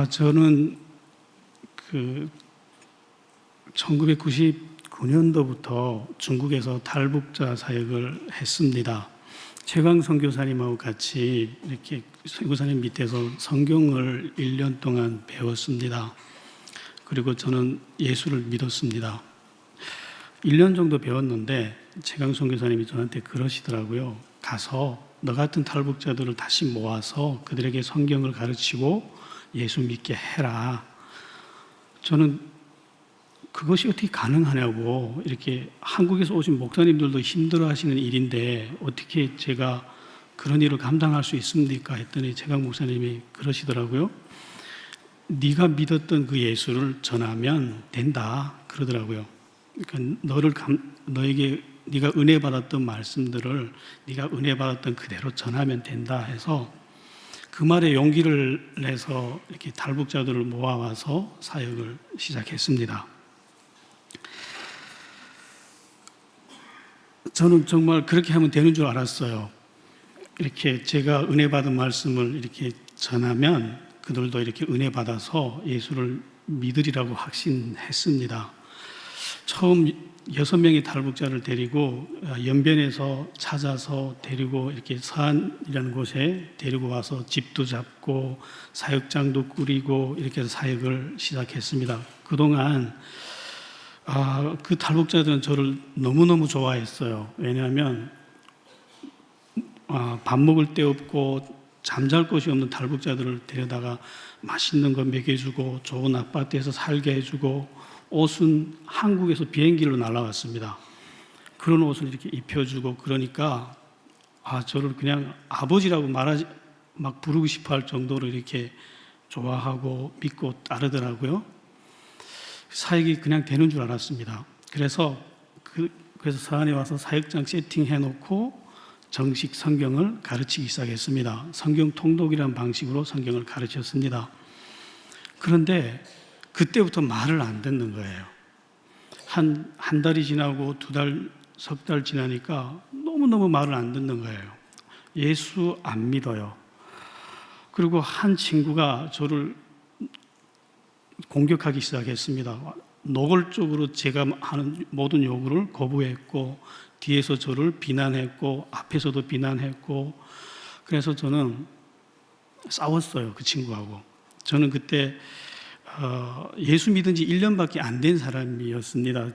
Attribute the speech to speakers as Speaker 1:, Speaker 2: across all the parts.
Speaker 1: 저는 1999년도부터 중국에서 탈북자 사역을 했습니다. 최강 선교사님하고 같이 이렇게 선교사님 밑에서 성경을 1년 동안 배웠습니다. 그리고 저는 예수를 믿었습니다. 1년 정도 배웠는데 최강 선교사님이 저한테 그러시더라고요. 가서 너 같은 탈북자들을 다시 모아서 그들에게 성경을 가르치고 예수 믿게 해라. 저는 그것이 어떻게 가능하냐고, 이렇게 한국에서 오신 목사님들도 힘들어하시는 일인데 어떻게 제가 그런 일을 감당할 수 있습니까? 했더니 최강 목사님이 그러시더라고요. 네가 믿었던 그 예수를 전하면 된다 그러더라고요. 그러니까 너에게 네가 은혜 받았던 말씀들을 네가 은혜 받았던 그대로 전하면 된다 해서 그 말에 용기를 내서 이렇게 탈북자들을 모아와서 사역을 시작했습니다. 저는 정말 그렇게 하면 되는 줄 알았어요. 이렇게 제가 은혜 받은 말씀을 이렇게 전하면 그들도 이렇게 은혜 받아서 예수를 믿으리라고 확신했습니다. 처음 6명의 탈북자를 데리고 연변에서 찾아서 데리고 이렇게 서안이라는 곳에 데리고 와서 집도 잡고 사역장도 꾸리고 이렇게 해서 사역을 시작했습니다. 그동안 그 탈북자들은 저를 너무너무 좋아했어요. 왜냐하면 밥 먹을 데 없고 잠잘 곳이 없는 탈북자들을 데려다가 맛있는 거 먹여주고 좋은 아파트에서 살게 해주고 옷은 한국에서 비행기로 날아왔습니다. 그런 옷을 이렇게 입혀주고 그러니까 저를 그냥 아버지라고 막 부르고 싶어 할 정도로 이렇게 좋아하고 믿고 따르더라고요. 사역이 그냥 되는 줄 알았습니다. 그래서 서안에 와서 사역장 세팅해놓고 정식 성경을 가르치기 시작했습니다. 성경 통독이라는 방식으로 성경을 가르쳤습니다. 그런데 그때부터 말을 안 듣는 거예요. 한 달이 지나고 2달, 석 달 지나니까 너무너무 말을 안 듣는 거예요. 예수 안 믿어요. 그리고 한 친구가 저를 공격하기 시작했습니다. 노골적으로 제가 하는 모든 요구를 거부했고 뒤에서 저를 비난했고 앞에서도 비난했고 그래서 저는 싸웠어요. 그 친구하고. 저는 그때 예수 믿은 지 1년밖에 안 된 사람이었습니다.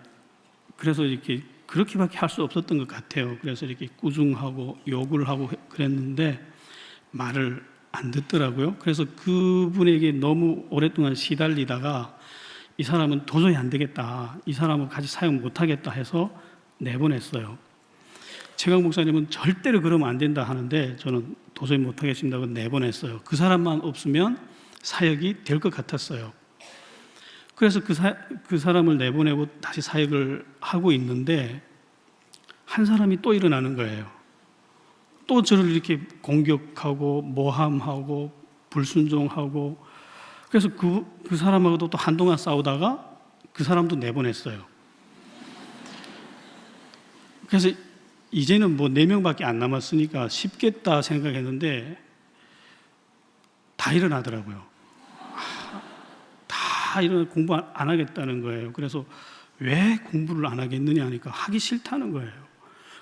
Speaker 1: 그래서 이렇게 그렇게밖에 할 수 없었던 것 같아요. 그래서 이렇게 꾸중하고 욕을 하고 그랬는데 말을 안 듣더라고요. 그래서 그분에게 너무 오랫동안 시달리다가 이 사람은 도저히 안 되겠다, 이 사람은 같이 사역 못하겠다 해서 내보냈어요. 최강 목사님은 절대로 그러면 안 된다 하는데 저는 도저히 못하겠습니다고 내보냈어요. 그 사람만 없으면 사역이 될 것 같았어요. 그래서 그 사람을 내보내고 다시 사역을 하고 있는데 한 사람이 또 일어나는 거예요. 또 저를 이렇게 공격하고 모함하고 불순종하고 그래서 그 사람하고도 또 한동안 싸우다가 그 사람도 내보냈어요. 그래서 이제는 4명밖에 안 남았으니까 쉽겠다 생각했는데 다 일어나더라고요. 다 일어나 공부 안 하겠다는 거예요. 그래서 왜 공부를 안 하겠느냐 하니까 하기 싫다는 거예요.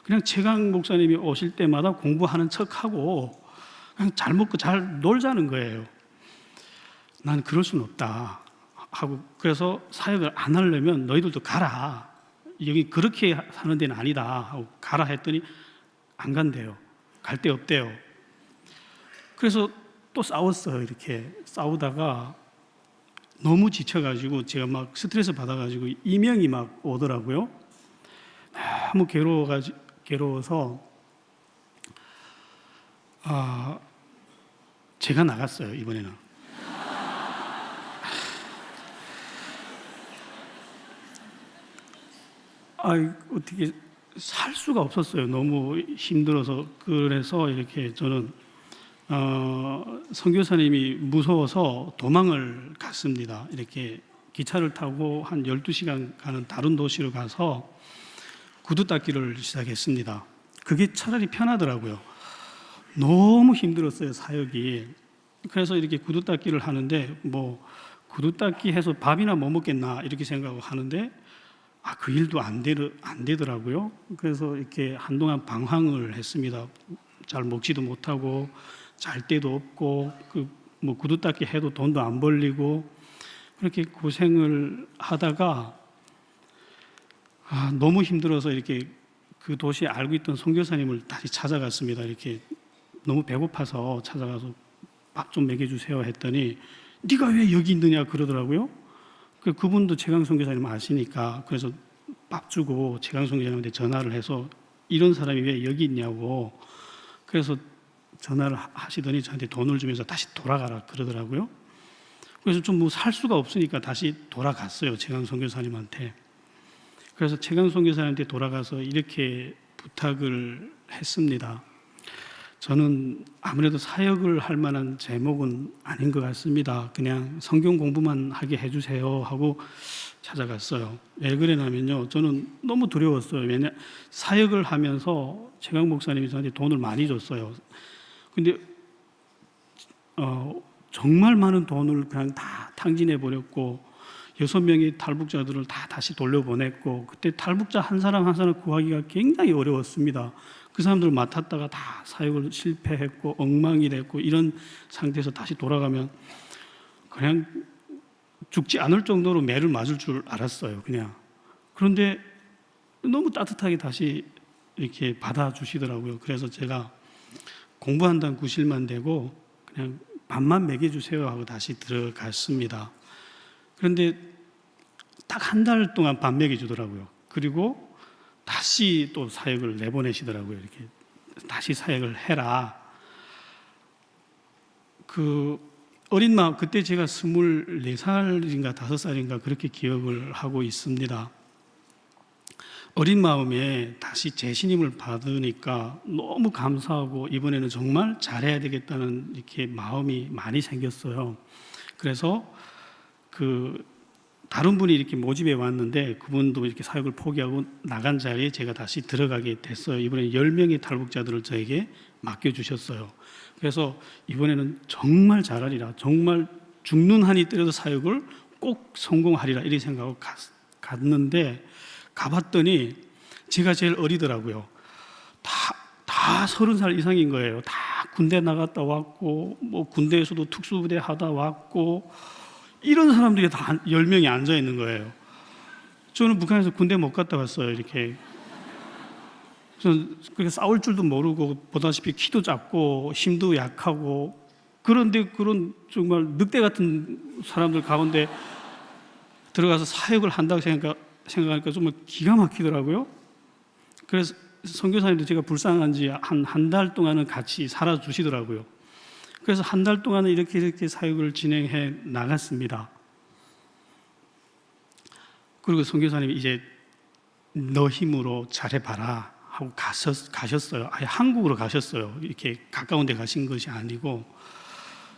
Speaker 1: 그냥 최강 목사님이 오실 때마다 공부하는 척하고 그냥 잘 먹고 잘 놀자는 거예요. 난 그럴 수는 없다 하고 그래서 사역을 안 하려면 너희들도 가라. 여기 그렇게 사는 데는 아니다 하고 가라 했더니 안 간대요. 갈 데 없대요. 그래서 또 싸웠어요. 이렇게 싸우다가 너무 지쳐가지고 제가 막 스트레스 받아가지고 이명이 막 오더라고요. 너무 괴로워서 제가 나갔어요. 이번에는. 어떻게 살 수가 없었어요. 너무 힘들어서. 그래서 이렇게 저는 선교사님이 무서워서 도망을 갔습니다. 이렇게 기차를 타고 한 12시간 가는 다른 도시로 가서 구두 닦기를 시작했습니다. 그게 차라리 편하더라고요. 너무 힘들었어요, 사역이. 그래서 이렇게 구두 닦기를 하는데 뭐 구두 닦기 해서 밥이나 뭐 먹겠나 이렇게 생각하고 하는데 그 일도 안 되더라고요. 그래서 이렇게 한동안 방황을 했습니다. 잘 먹지도 못하고 잘 데도 없고 뭐 구두 닦기 해도 돈도 안 벌리고 그렇게 고생을 하다가 너무 힘들어서 이렇게 그 도시에 알고 있던 선교사님을 다시 찾아갔습니다. 이렇게 너무 배고파서 찾아가서 밥 좀 먹여주세요 했더니 네가 왜 여기 있느냐 그러더라고요. 그분도 최강 선교사님 아시니까 그래서 밥 주고 최강 선교사님한테 전화를 해서 이런 사람이 왜 여기 있냐고 그래서 전화를 하시더니 저한테 돈을 주면서 다시 돌아가라 그러더라고요. 그래서 좀 뭐 살 수가 없으니까 다시 돌아갔어요. 최강 선교사님한테. 그래서 최강 선교사님한테 돌아가서 이렇게 부탁을 했습니다. 저는 아무래도 사역을 할 만한 제목은 아닌 것 같습니다. 그냥 성경 공부만 하게 해주세요 하고 찾아갔어요. 왜 그러냐면요, 저는 너무 두려웠어요. 왜냐 사역을 하면서 최강 목사님이 저한테 돈을 많이 줬어요. 근데 정말 많은 돈을 그냥 다 탕진해 버렸고 6명의 탈북자들을 다 다시 돌려보냈고 그때 탈북자 한 사람 한 사람 구하기가 굉장히 어려웠습니다. 그 사람들을 맡았다가 다 사역을 실패했고 엉망이 됐고 이런 상태에서 다시 돌아가면 그냥 죽지 않을 정도로 매를 맞을 줄 알았어요. 그냥. 그런데 너무 따뜻하게 다시 이렇게 받아주시더라고요. 그래서 제가 공부한다는 구실만 되고 그냥 밥만 먹여주세요 하고 다시 들어갔습니다. 그런데 딱 한 달 동안 밥 먹여주더라고요. 그리고 다시 또 사역을 내보내시더라고요. 이렇게 다시 사역을 해라. 어린 마음, 그때 제가 24살인가 5살인가 그렇게 기억을 하고 있습니다. 어린 마음에 다시 재신임을 받으니까 너무 감사하고 이번에는 정말 잘해야 되겠다는 이렇게 마음이 많이 생겼어요. 그래서 다른 분이 이렇게 모집해 왔는데 그분도 이렇게 사역을 포기하고 나간 자리에 제가 다시 들어가게 됐어요. 이번에 10명의 탈북자들을 저에게 맡겨주셨어요. 그래서 이번에는 정말 잘하리라, 정말 죽는 한이 떨어도 사역을 꼭 성공하리라 이렇게 생각하고 갔는데 가봤더니 제가 제일 어리더라고요. 다 30살 이상인 거예요. 다 군대 나갔다 왔고 뭐 군대에서도 특수부대 하다 왔고 이런 사람들이 다 10명이 앉아 있는 거예요. 저는 북한에서 군대 못 갔다 왔어요. 이렇게 저는 그렇게 싸울 줄도 모르고 보다시피 키도 작고 힘도 약하고 그런데 그런 정말 늑대 같은 사람들 가운데 들어가서 사역을 한다고 생각하니까 정말 기가 막히더라고요. 그래서 선교사님도 제가 불쌍한지 한 달 동안은 같이 살아주시더라고요. 그래서 한 달 동안은 이렇게 사역을 진행해 나갔습니다. 그리고 선교사님이 이제 너 힘으로 잘해봐라 하고 가셨어요. 아예 한국으로 가셨어요. 이렇게 가까운 데 가신 것이 아니고.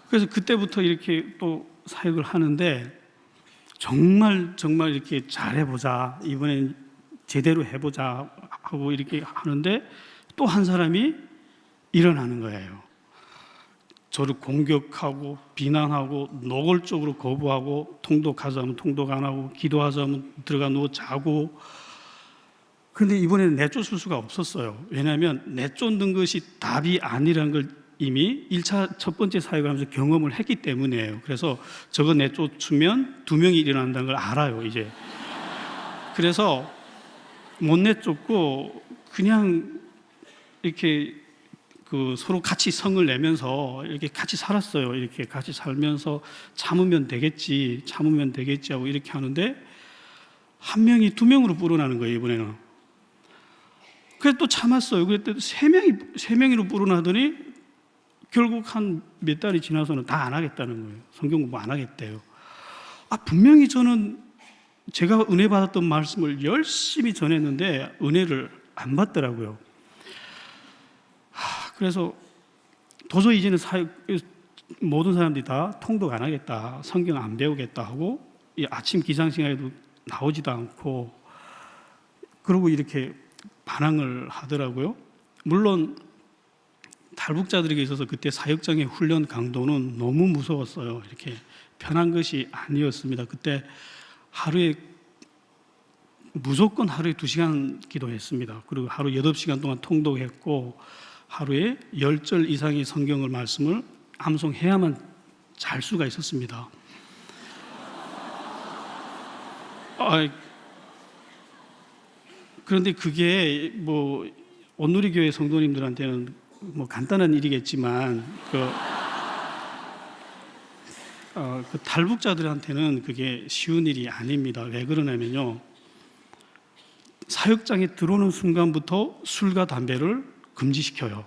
Speaker 1: 그래서 그때부터 이렇게 또 사역을 하는데 정말 이렇게 잘해보자, 이번엔 제대로 해보자 하고 이렇게 하는데 또 한 사람이 일어나는 거예요. 저를 공격하고 비난하고 노골적으로 거부하고 통독하자 하면 통독 안 하고 기도하자 하면 들어가 누워 자고. 그런데 이번에는 내쫓을 수가 없었어요. 왜냐하면 내쫓는 것이 답이 아니라는 걸 이미 1차 첫 번째 사역을 하면서 경험을 했기 때문이에요. 그래서 저거 내쫓으면 2명이 일어난다는 걸 알아요, 이제. 그래서 못 내쫓고 그냥 이렇게 서로 같이 성을 내면서 이렇게 같이 살았어요. 이렇게 같이 살면서 참으면 되겠지 하고 이렇게 하는데 한 명이 2명으로 불어나는 거예요, 이번에는. 그래서 또 참았어요. 그랬더니 3명으로 불어나더니 결국 한 몇 달이 지나서는 다 안 하겠다는 거예요. 성경 공부 안 하겠대요. 분명히 저는 제가 은혜 받았던 말씀을 열심히 전했는데 은혜를 안 받더라고요. 그래서 도저히 이제는 모든 사람들이 다 통독 안 하겠다, 성경 안 배우겠다 하고 아침 기상 시간에도 나오지도 않고 그러고 이렇게 반항을 하더라고요. 물론 탈북자들에게 있어서 그때 사역장의 훈련 강도는 너무 무서웠어요. 이렇게 편한 것이 아니었습니다. 그때 무조건 하루에 2시간 기도했습니다. 그리고 하루 8시간 동안 통독했고 하루에 10절 이상의 성경을 말씀을 암송해야만 잘 수가 있었습니다. 그런데 그게 뭐 온누리교회 성도님들한테는 뭐 간단한 일이겠지만 그 탈북자들한테는 그게 쉬운 일이 아닙니다. 왜 그러냐면요, 사역장에 들어오는 순간부터 술과 담배를 금지시켜요.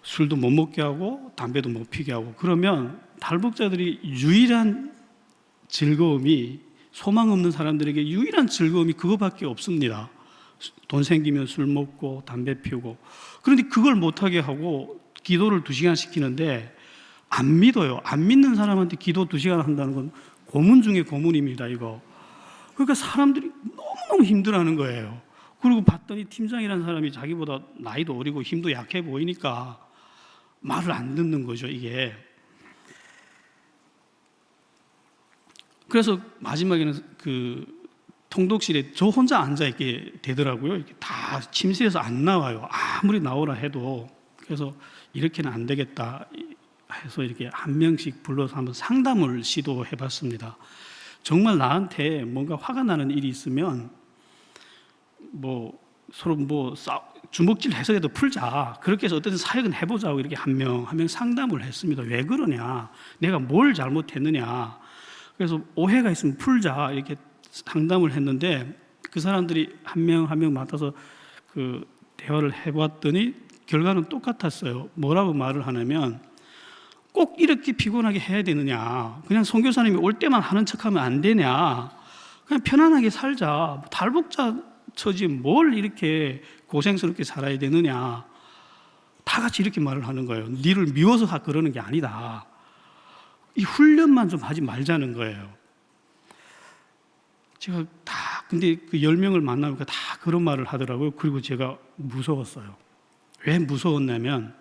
Speaker 1: 술도 못 먹게 하고 담배도 못 피게 하고. 그러면 탈북자들이 유일한 즐거움이, 소망 없는 사람들에게 유일한 즐거움이 그거밖에 없습니다. 돈 생기면 술 먹고 담배 피우고. 그런데 그걸 못하게 하고 기도를 2시간 시키는데 안 믿어요. 안 믿는 사람한테 기도 2시간 한다는 건 고문 중에 고문입니다, 이거. 그러니까 사람들이 너무너무 힘들어하는 거예요. 그리고 봤더니 팀장이라는 사람이 자기보다 나이도 어리고 힘도 약해 보이니까 말을 안 듣는 거죠, 이게. 그래서 마지막에는 그 통독실에 저 혼자 앉아 있게 되더라고요. 이렇게 다 침실에서 안 나와요. 아무리 나오라 해도. 그래서 이렇게는 안 되겠다 해서 이렇게 한 명씩 불러서 한번 상담을 시도해 봤습니다. 정말 나한테 뭔가 화가 나는 일이 있으면 뭐 서로 주먹질 해서라도 풀자. 그렇게 해서 어떤 사역은 해보자고 이렇게 한 명 상담을 했습니다. 왜 그러냐? 내가 뭘 잘못했느냐? 그래서 오해가 있으면 풀자 이렇게 상담을 했는데 그 사람들이 한 명 맡아서 그 대화를 해봤더니 결과는 똑같았어요. 뭐라고 말을 하냐면, 꼭 이렇게 피곤하게 해야 되느냐? 그냥 선교사님이 올 때만 하는 척하면 안 되냐? 그냥 편안하게 살자. 탈북자 처지 뭘 이렇게 고생스럽게 살아야 되느냐? 다 같이 이렇게 말을 하는 거예요. 니를 미워서 그러는 게 아니다. 이 훈련만 좀 하지 말자는 거예요. 제가 근데 그 10명을 만나니까 다 그런 말을 하더라고요. 그리고 제가 무서웠어요. 왜 무서웠냐면,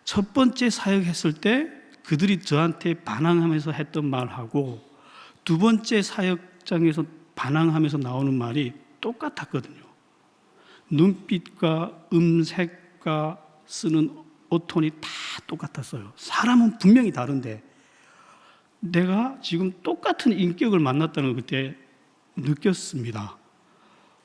Speaker 1: 첫 번째 사역했을 때 그들이 저한테 반항하면서 했던 말하고 두 번째 사역장에서 반항하면서 나오는 말이 똑같았거든요. 눈빛과 음색과 쓰는 어톤이 다 똑같았어요. 사람은 분명히 다른데 내가 지금 똑같은 인격을 만났다는 걸 그때 느꼈습니다.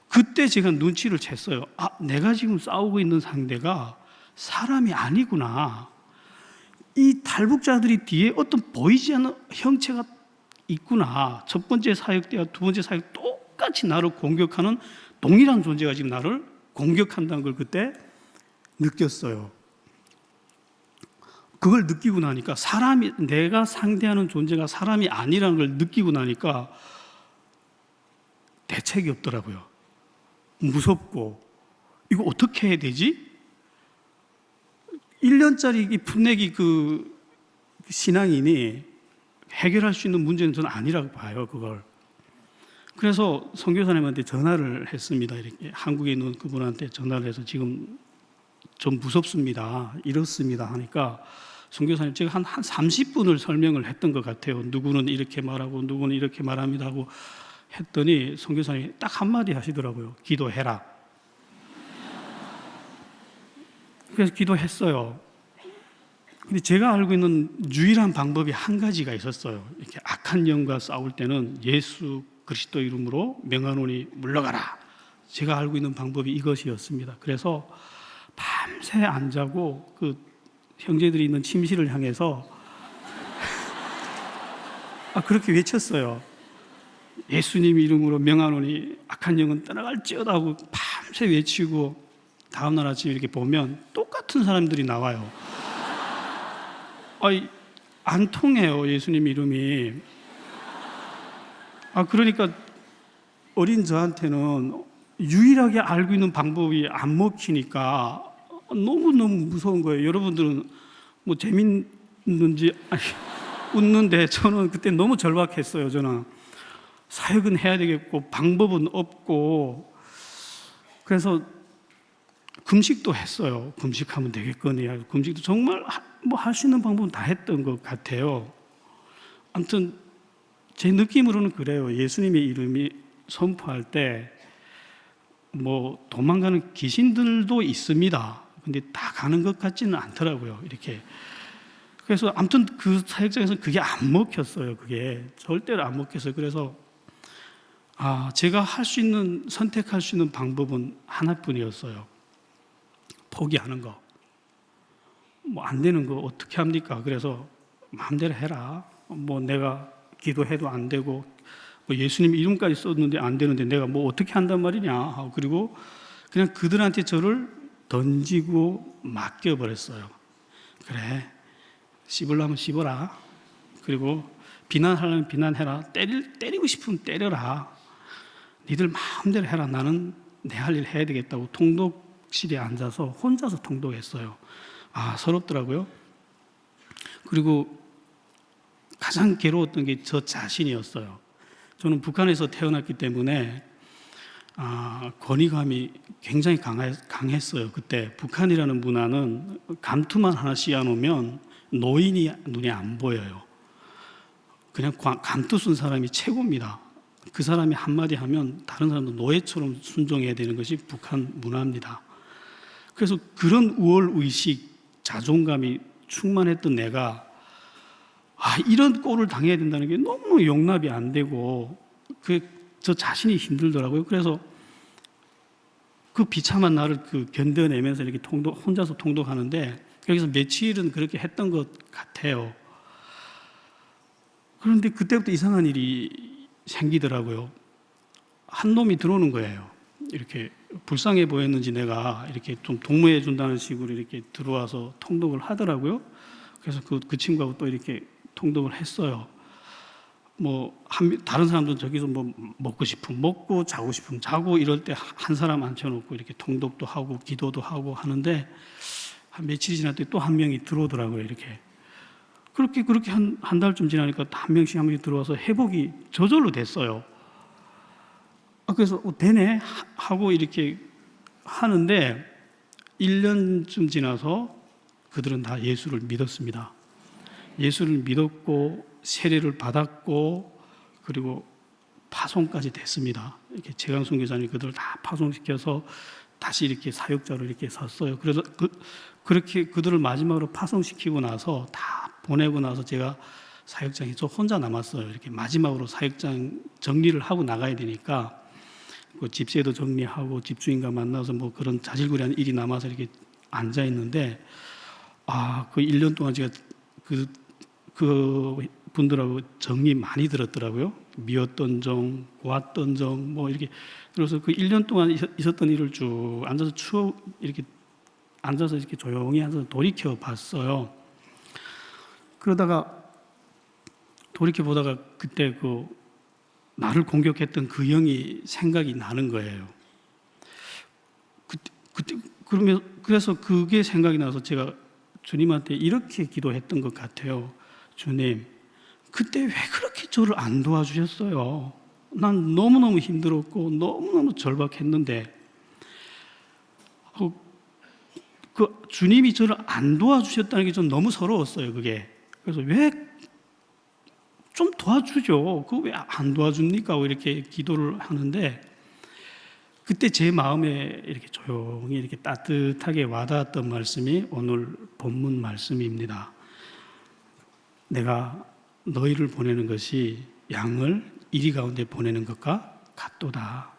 Speaker 1: 그때 제가 눈치를 챘어요. 내가 지금 싸우고 있는 상대가 사람이 아니구나. 이 탈북자들이 뒤에 어떤 보이지 않는 형체가 있구나. 첫 번째 사역 때와 두 번째 사역 똑같이 나를 공격하는 동일한 존재가 지금 나를 공격한다는 걸 그때 느꼈어요. 그걸 느끼고 나니까 내가 상대하는 존재가 사람이 아니라는 걸 느끼고 나니까 대책이 없더라고요. 무섭고 이거 어떻게 해야 되지? 1년짜리 이 풋내기 그 신앙인이 해결할 수 있는 문제는 저는 아니라고 봐요, 그걸. 그래서 선교사님한테 전화를 했습니다. 이렇게 한국에 있는 그분한테 전화를 해서 지금 좀 무섭습니다, 이렇습니다 하니까 선교사님 제가 한 30분을 설명을 했던 것 같아요. 누구는 이렇게 말하고 누구는 이렇게 말합니다 하고 했더니 선교사님이 딱 한마디 하시더라고요. 기도해라. 그래서 기도했어요. 근데 제가 알고 있는 유일한 방법이 한 가지가 있었어요. 이렇게 악한 영과 싸울 때는 예수 그리스도 이름으로 명하노니 물러가라. 제가 알고 있는 방법이 이것이었습니다. 그래서 밤새 안 자고 그 형제들이 있는 침실을 향해서 그렇게 외쳤어요. 예수님 이름으로 명하노니 악한 영은 떠나갈지어다 하고 밤새 외치고 다음날 아침에 이렇게 보면 똑같은 사람들이 나와요. 안 통해요, 예수님 이름이. 그러니까 어린 저한테는 유일하게 알고 있는 방법이 안 먹히니까 너무너무 무서운 거예요. 여러분들은 뭐 재밌는지 웃는데 저는 그때 너무 절박했어요. 저는 사역은 해야 되겠고 방법은 없고. 그래서 금식도 했어요. 금식하면 되겠거니. 금식도 정말 뭐 할 수 있는 방법은 다 했던 것 같아요. 아무튼 제 느낌으로는 그래요. 예수님의 이름이 선포할 때 뭐 도망가는 귀신들도 있습니다. 근데 다 가는 것 같지는 않더라고요. 이렇게. 그래서 아무튼 그 사역장에서는 그게 안 먹혔어요. 그게 절대로 안 먹혔어요. 그래서 제가 할 수 있는, 선택할 수 있는 방법은 하나뿐이었어요. 포기하는 거. 뭐 안 되는 거 어떻게 합니까? 그래서 마음대로 해라. 뭐 내가 기도해도 안 되고, 뭐 예수님 이름까지 썼는데 안 되는데 내가 뭐 어떻게 한단 말이냐. 그리고 그냥 그들한테 저를 던지고 맡겨버렸어요. 그래, 씹으려면 씹어라. 그리고 비난하려면 비난해라. 때리고 싶으면 때려라. 니들 마음대로 해라. 나는 내 할 일 해야 되겠다고 통독실에 앉아서 혼자서 통독했어요. 서럽더라고요. 그리고 가장 괴로웠던 게 저 자신이었어요. 저는 북한에서 태어났기 때문에 권위감이 굉장히 강했어요. 그때 북한이라는 문화는 감투만 하나 씌워놓으면 노인이 눈에 안 보여요. 그냥 감투 쓴 사람이 최고입니다. 그 사람이 한마디 하면 다른 사람도 노예처럼 순종해야 되는 것이 북한 문화입니다. 그래서 그런 우월의식, 자존감이 충만했던 내가 이런 꼴을 당해야 된다는 게 너무 용납이 안 되고 저 자신이 힘들더라고요. 그래서 그 비참한 나를 견뎌내면서 이렇게 혼자서 통독하는데 여기서 며칠은 그렇게 했던 것 같아요. 그런데 그때부터 이상한 일이 생기더라고요. 한 놈이 들어오는 거예요. 이렇게 불쌍해 보였는지 내가 이렇게 좀 동무해 준다는 식으로 이렇게 들어와서 통독을 하더라고요. 그래서 그 친구하고 또 이렇게 통독을 했어요. 뭐 다른 사람들은 저기서 뭐 먹고 싶으면 먹고 자고 싶으면 자고 이럴 때 한 사람 앉혀놓고 이렇게 통독도 하고 기도도 하고 하는데 한 며칠이 지났더니 또 한 명이 들어오더라고요. 이렇게 그렇게 한 달쯤 지나니까 한 명씩 들어와서 회복이 저절로 됐어요. 그래서 되네 하고 이렇게 하는데 1년쯤 지나서 그들은 다 예수를 믿었습니다. 예수를 믿었고 세례를 받았고 그리고 파송까지 됐습니다. 이렇게 최강순 교사님 그들을 다 파송시켜서 다시 이렇게 사역자로 이렇게 섰어요. 그래서 그렇게 그들을 마지막으로 파송시키고 나서 다 보내고 나서 제가 사역장에 저 혼자 남았어요. 이렇게 마지막으로 사역장 정리를 하고 나가야 되니까 그 집세도 정리하고 집주인과 만나서 뭐 그런 자질구레한 일이 남아서 이렇게 앉아 있는데 그 1년 동안 제가 그 분들하고 정이 많이 들었더라고요. 미웠던 정, 고왔던 정, 뭐 이렇게. 그래서 그 1년 동안 있었던 일을 쭉 앉아서 이렇게 앉아서 이렇게 조용히 앉아서 돌이켜 봤어요. 그러다가 돌이켜 보다가 그때 나를 공격했던 그 영이 생각이 나는 거예요. 그래서 그게 생각이 나서 제가 주님한테 이렇게 기도했던 것 같아요. 주님, 그때 왜 그렇게 저를 안 도와주셨어요? 난 너무너무 힘들었고 너무너무 절박했는데 주님이 저를 안 도와주셨다는 게 좀 너무 서러웠어요. 그게. 그래서 왜 좀 도와주죠. 그거 왜 안 도와줍니까? 이렇게 기도를 하는데 그때 제 마음에 이렇게 조용히 이렇게 따뜻하게 와닿았던 말씀이 오늘 본문 말씀입니다. 내가 너희를 보내는 것이 양을 이리 가운데 보내는 것과 같도다.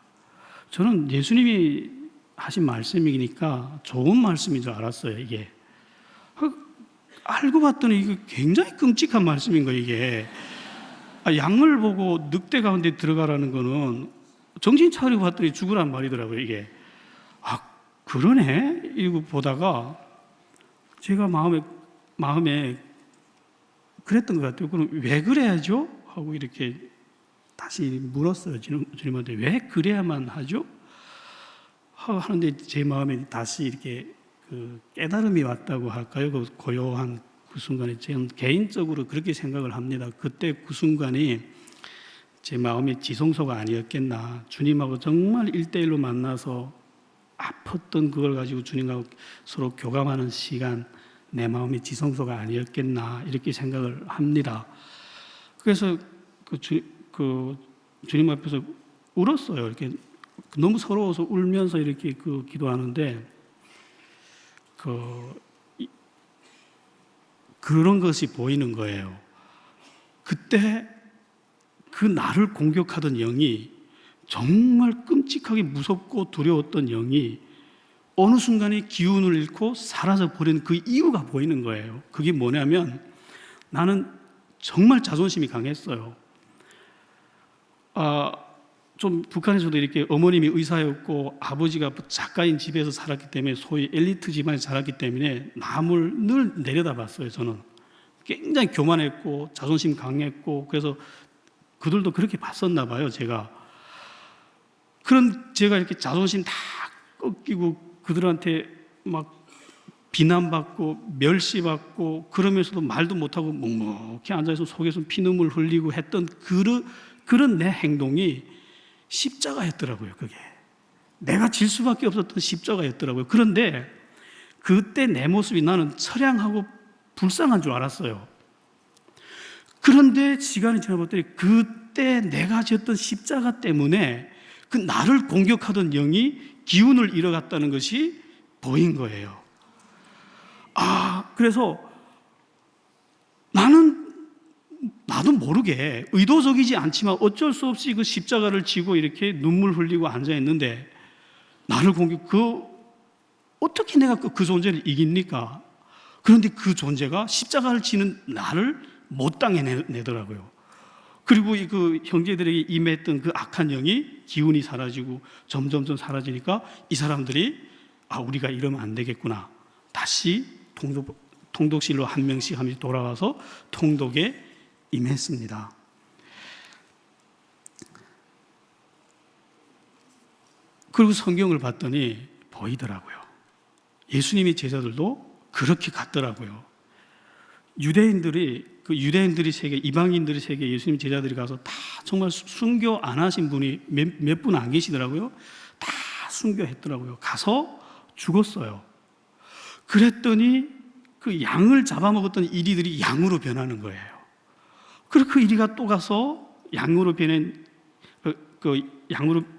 Speaker 1: 저는 예수님이 하신 말씀이니까 좋은 말씀인 줄 알았어요. 이게 알고 봤더니 이게 굉장히 끔찍한 말씀인 거예요. 이게 양을 보고 늑대 가운데 들어가라는 거는 정신 차리고 봤더니 죽으란 말이더라고요. 이게 그러네 이거 보다가 제가 마음에 그랬던 것 같아요. 그럼 왜 그래야죠? 하고 이렇게 다시 물었어요. 주님한테 왜 그래야만 하죠? 하는데 제 마음에 다시 이렇게 깨달음이 왔다고 할까요? 그 고요한 그 순간에 저는 개인적으로 그렇게 생각을 합니다. 그때 그 순간이 제 마음의 지성소가 아니었겠나. 주님하고 정말 1대1로 만나서 아팠던 그걸 가지고 주님과 서로 교감하는 시간, 내 마음의 지성소가 아니었겠나 이렇게 생각을 합니다. 그래서 주님 앞에서 울었어요. 이렇게 너무 서러워서 울면서 이렇게 기도하는데 그런 것이 보이는 거예요. 그때 그 나를 공격하던 영이, 정말 끔찍하게 무섭고 두려웠던 영이 어느 순간에 기운을 잃고 사라져 버린 그 이유가 보이는 거예요. 그게 뭐냐면 나는 정말 자존심이 강했어요. 좀 북한에서도 이렇게 어머님이 의사였고 아버지가 작가인 집에서 살았기 때문에 소위 엘리트 집안에서 자랐기 때문에 남을 늘 내려다봤어요. 저는 굉장히 교만했고 자존심 강했고, 그래서 그들도 그렇게 봤었나 봐요. 제가 이렇게 자존심 다 꺾이고 그들한테 막 비난받고 멸시받고 그러면서도 말도 못하고 묵묵히 앉아서 속에서 피눈물 흘리고 했던 그런 내 행동이 십자가였더라고요. 그게 내가 질 수밖에 없었던 십자가였더라고요. 그런데 그때 내 모습이 나는 처량하고 불쌍한 줄 알았어요. 그런데 시간이 지나봤더니 그때 내가 지었던 십자가 때문에 그 나를 공격하던 영이 기운을 잃어갔다는 것이 보인 거예요. 그래서 나도 모르게 의도적이지 않지만 어쩔 수 없이 그 십자가를 지고 이렇게 눈물 흘리고 앉아 있는데 나를 어떻게 내가 그 존재를 이깁니까? 그런데 그 존재가 십자가를 지는 나를 못 당해내더라고요. 그리고 그 형제들에게 임했던 그 악한 영이 기운이 사라지고 점점 사라지니까 이 사람들이 우리가 이러면 안 되겠구나. 다시 통독실로 한 명씩 하면서 돌아와서 통독에 임했습니다. 그리고 성경을 봤더니 보이더라고요. 예수님의 제자들도 그렇게 갔더라고요. 유대인들이 세계, 이방인들이 세계 예수님 제자들이 가서 다 정말 순교 안 하신 분이 몇 분 안 계시더라고요. 다 순교했더라고요. 가서 죽었어요. 그랬더니 그 양을 잡아먹었던 이리들이 양으로 변하는 거예요. 그리고 그 이리가 또 가서 양으로 변한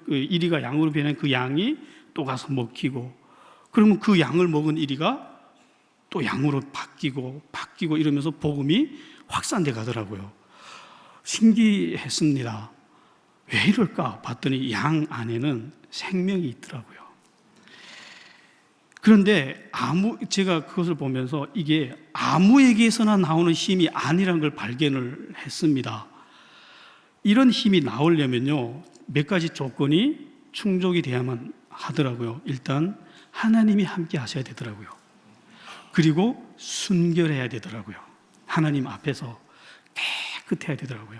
Speaker 1: 이리가 양으로 변한 그 양이 또 가서 먹히고, 그러면 그 양을 먹은 이리가 또 양으로 바뀌고 이러면서 복음이 확산돼 가더라고요. 신기했습니다. 왜 이럴까 봤더니 양 안에는 생명이 있더라고요. 그런데 제가 그것을 보면서 이게 아무에게서나 나오는 힘이 아니라는 걸 발견을 했습니다. 이런 힘이 나오려면요, 몇 가지 조건이 충족이 돼야만 하더라고요. 일단 하나님이 함께 하셔야 되더라고요. 그리고 순결해야 되더라고요. 하나님 앞에서 깨끗해야 되더라고요.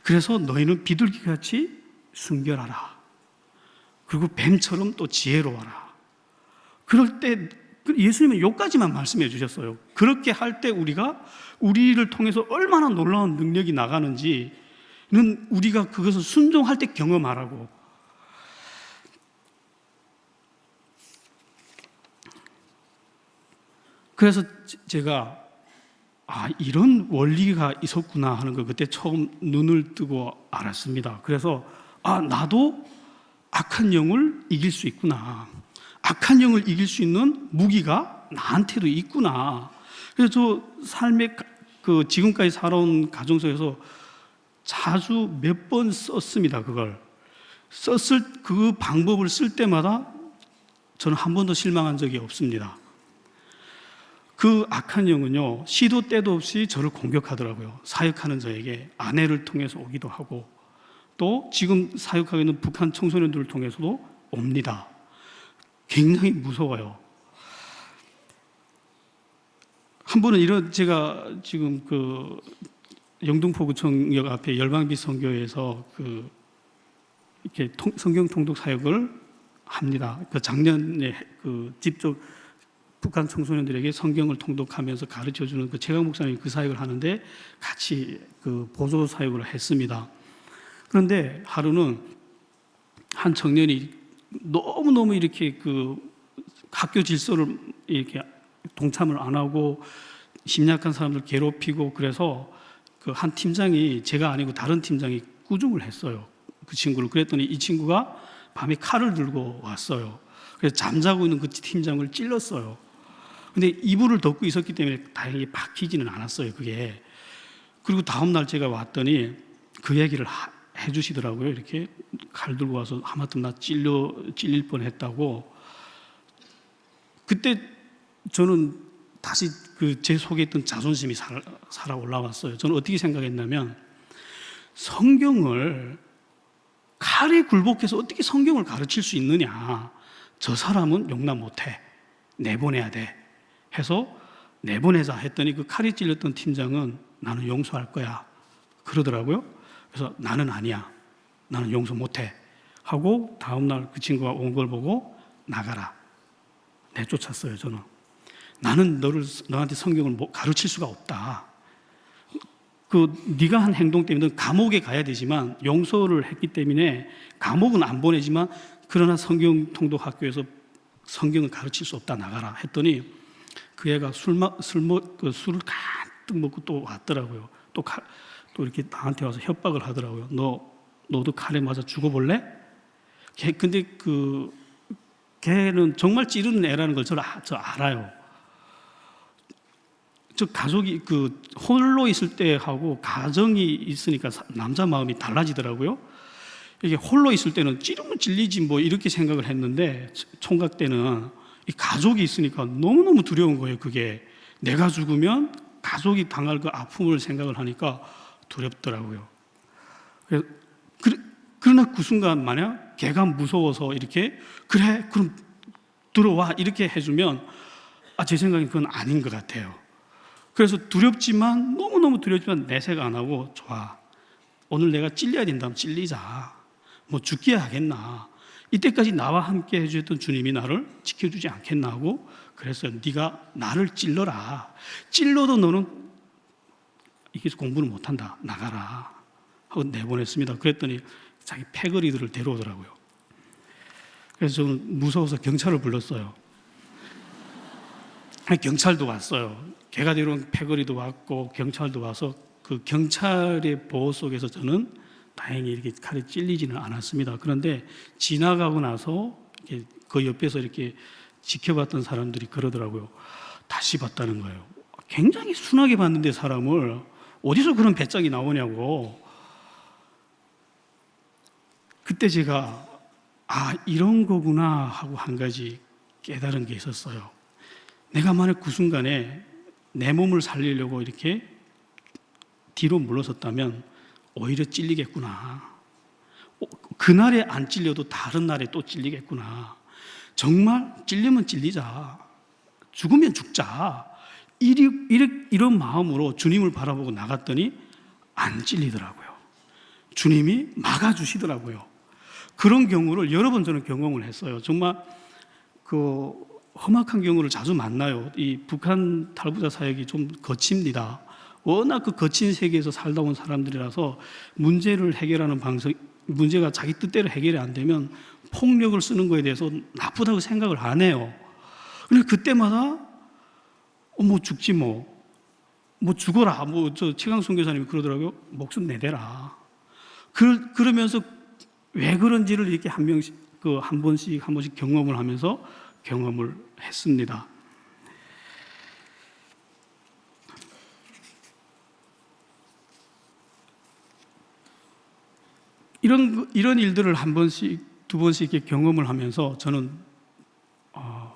Speaker 1: 그래서 너희는 비둘기같이 순결하라. 그리고 뱀처럼 또 지혜로워라. 그럴 때 예수님은 요까지만 말씀해 주셨어요. 그렇게 할 때 우리를 통해서 얼마나 놀라운 능력이 나가는지는 우리가 그것을 순종할 때 경험하라고. 그래서 제가 이런 원리가 있었구나 하는 걸 그때 처음 눈을 뜨고 알았습니다. 그래서 나도 악한 영을 이길 수 있구나. 악한 영을 이길 수 있는 무기가 나한테도 있구나. 그래서 저 삶의 지금까지 살아온 가정 속에서 자주 몇 번 썼습니다. 그 방법을 쓸 때마다 저는 한 번도 실망한 적이 없습니다. 그 악한 영은요, 시도 때도 없이 저를 공격하더라고요. 사역하는 저에게 아내를 통해서 오기도 하고, 또 지금 사역하고 있는 북한 청소년들을 통해서도 옵니다. 굉장히 무서워요. 한 번은 제가 지금 영등포구청역 앞에 열방비 선교에서 이렇게 성경 통독 사역을 합니다. 작년에 직접 북한 청소년들에게 성경을 통독하면서 가르쳐주는 최강 목사님이 그 사역을 하는데 같이 보조 사역을 했습니다. 그런데 하루는 한 청년이 너무너무 이렇게 그 학교 질서를 이렇게 동참을 안 하고 심약한 사람들 괴롭히고, 그래서 그 한 팀장이, 제가 아니고 다른 팀장이 꾸중을 했어요, 그 친구를. 그랬더니 이 친구가 밤에 칼을 들고 왔어요. 그래서 잠자고 있는 그 팀장을 찔렀어요. 근데 이불을 덮고 있었기 때문에 다행히 박히지는 않았어요, 그게. 그리고 다음날 제가 왔더니 그 얘기를 해주시더라고요. 이렇게 칼 들고 와서 하마터면 나 찔릴 뻔했다고. 그때 저는 다시 그 제 속에 있던 자존심이 살아 올라왔어요. 저는 어떻게 생각했냐면, 성경을 칼에 굴복해서 어떻게 성경을 가르칠 수 있느냐, 저 사람은 용납 못해, 내보내야 돼 해서 내보내자 했더니 그 칼이 찔렸던 팀장은 나는 용서할 거야 그러더라고요. 그래서 나는 아니야, 나는 용서 못해 하고 다음날 그 친구가 온 걸 보고 나가라 내쫓았어요. 저는 나는 너한테 성경을 가르칠 수가 없다. 그 네가 한 행동 때문에 넌 감옥에 가야 되지만, 용서를 했기 때문에 감옥은 안 보내지만, 그러나 성경 통독 학교에서 성경을 가르칠 수 없다, 나가라 했더니 그 애가 술을 가득 먹고 또 왔더라고요. 또 이렇게 나한테 와서 협박을 하더라고요. 너도 칼에 맞아 죽어볼래? 근데 걔는 정말 찌르는 애라는 걸 저 알아요. 저 가족이 홀로 있을 때하고 가정이 있으니까 남자 마음이 달라지더라고요. 이게 홀로 있을 때는 찌르면 찔리지 뭐 이렇게 생각을 했는데, 총각 때는 이 가족이 있으니까 너무너무 두려운 거예요. 그게 내가 죽으면 가족이 당할 그 아픔을 생각을 하니까 두렵더라고요. 그러나 그 순간 만약 걔가 무서워서 이렇게 그래 그럼 들어와 이렇게 해주면 제 생각엔 그건 아닌 것 같아요. 그래서 두렵지만, 너무너무 두렵지만 내색 안 하고, 좋아, 오늘 내가 찔려야 된다면 찔리자, 뭐 죽기야 하겠나, 이때까지 나와 함께 해주셨던 주님이 나를 지켜주지 않겠나 하고, 그랬어요. 네가 나를 찔러라, 찔러도 너는 이게 공부를 못한다, 나가라 하고 내보냈습니다. 그랬더니 자기 패거리들을 데려오더라고요. 그래서 저는 무서워서 경찰을 불렀어요. 경찰도 왔어요. 걔가 데려온 패거리도 왔고 경찰도 와서, 그 경찰의 보호 속에서 저는 다행히 이렇게 칼에 찔리지는 않았습니다. 그런데 지나가고 나서 그 옆에서 이렇게 지켜봤던 사람들이 그러더라고요. 다시 봤다는 거예요. 굉장히 순하게 봤는데 사람을 어디서 그런 배짱이 나오냐고. 그때 제가 이런 거구나 하고 한 가지 깨달은 게 있었어요. 내가 만약 그 순간에 내 몸을 살리려고 이렇게 뒤로 물러섰다면 오히려 찔리겠구나. 그날에 안 찔려도 다른 날에 또 찔리겠구나. 정말 찔리면 찔리자, 죽으면 죽자, 이런 마음으로 주님을 바라보고 나갔더니 안 찔리더라고요. 주님이 막아주시더라고요. 그런 경우를 여러 번 저는 경험을 했어요. 정말 험악한 경우를 자주 만나요. 이 북한 탈북자 사역이 좀 거칩니다. 워낙 그 거친 세계에서 살다 온 사람들이라서 문제를 해결하는 방식, 문제가 자기 뜻대로 해결이 안 되면 폭력을 쓰는 거에 대해서 나쁘다고 생각을 안 해요. 근데 그때마다 뭐 죽지 뭐 죽어라, 저 최강순 교사님이 그러더라고요. 목숨 내대라. 그러면서 왜 그런지를 이렇게 한 번씩 경험을 하면서 경험을 했습니다. 이런 일들을 한 번씩, 두 번씩 이렇게 경험을 하면서 저는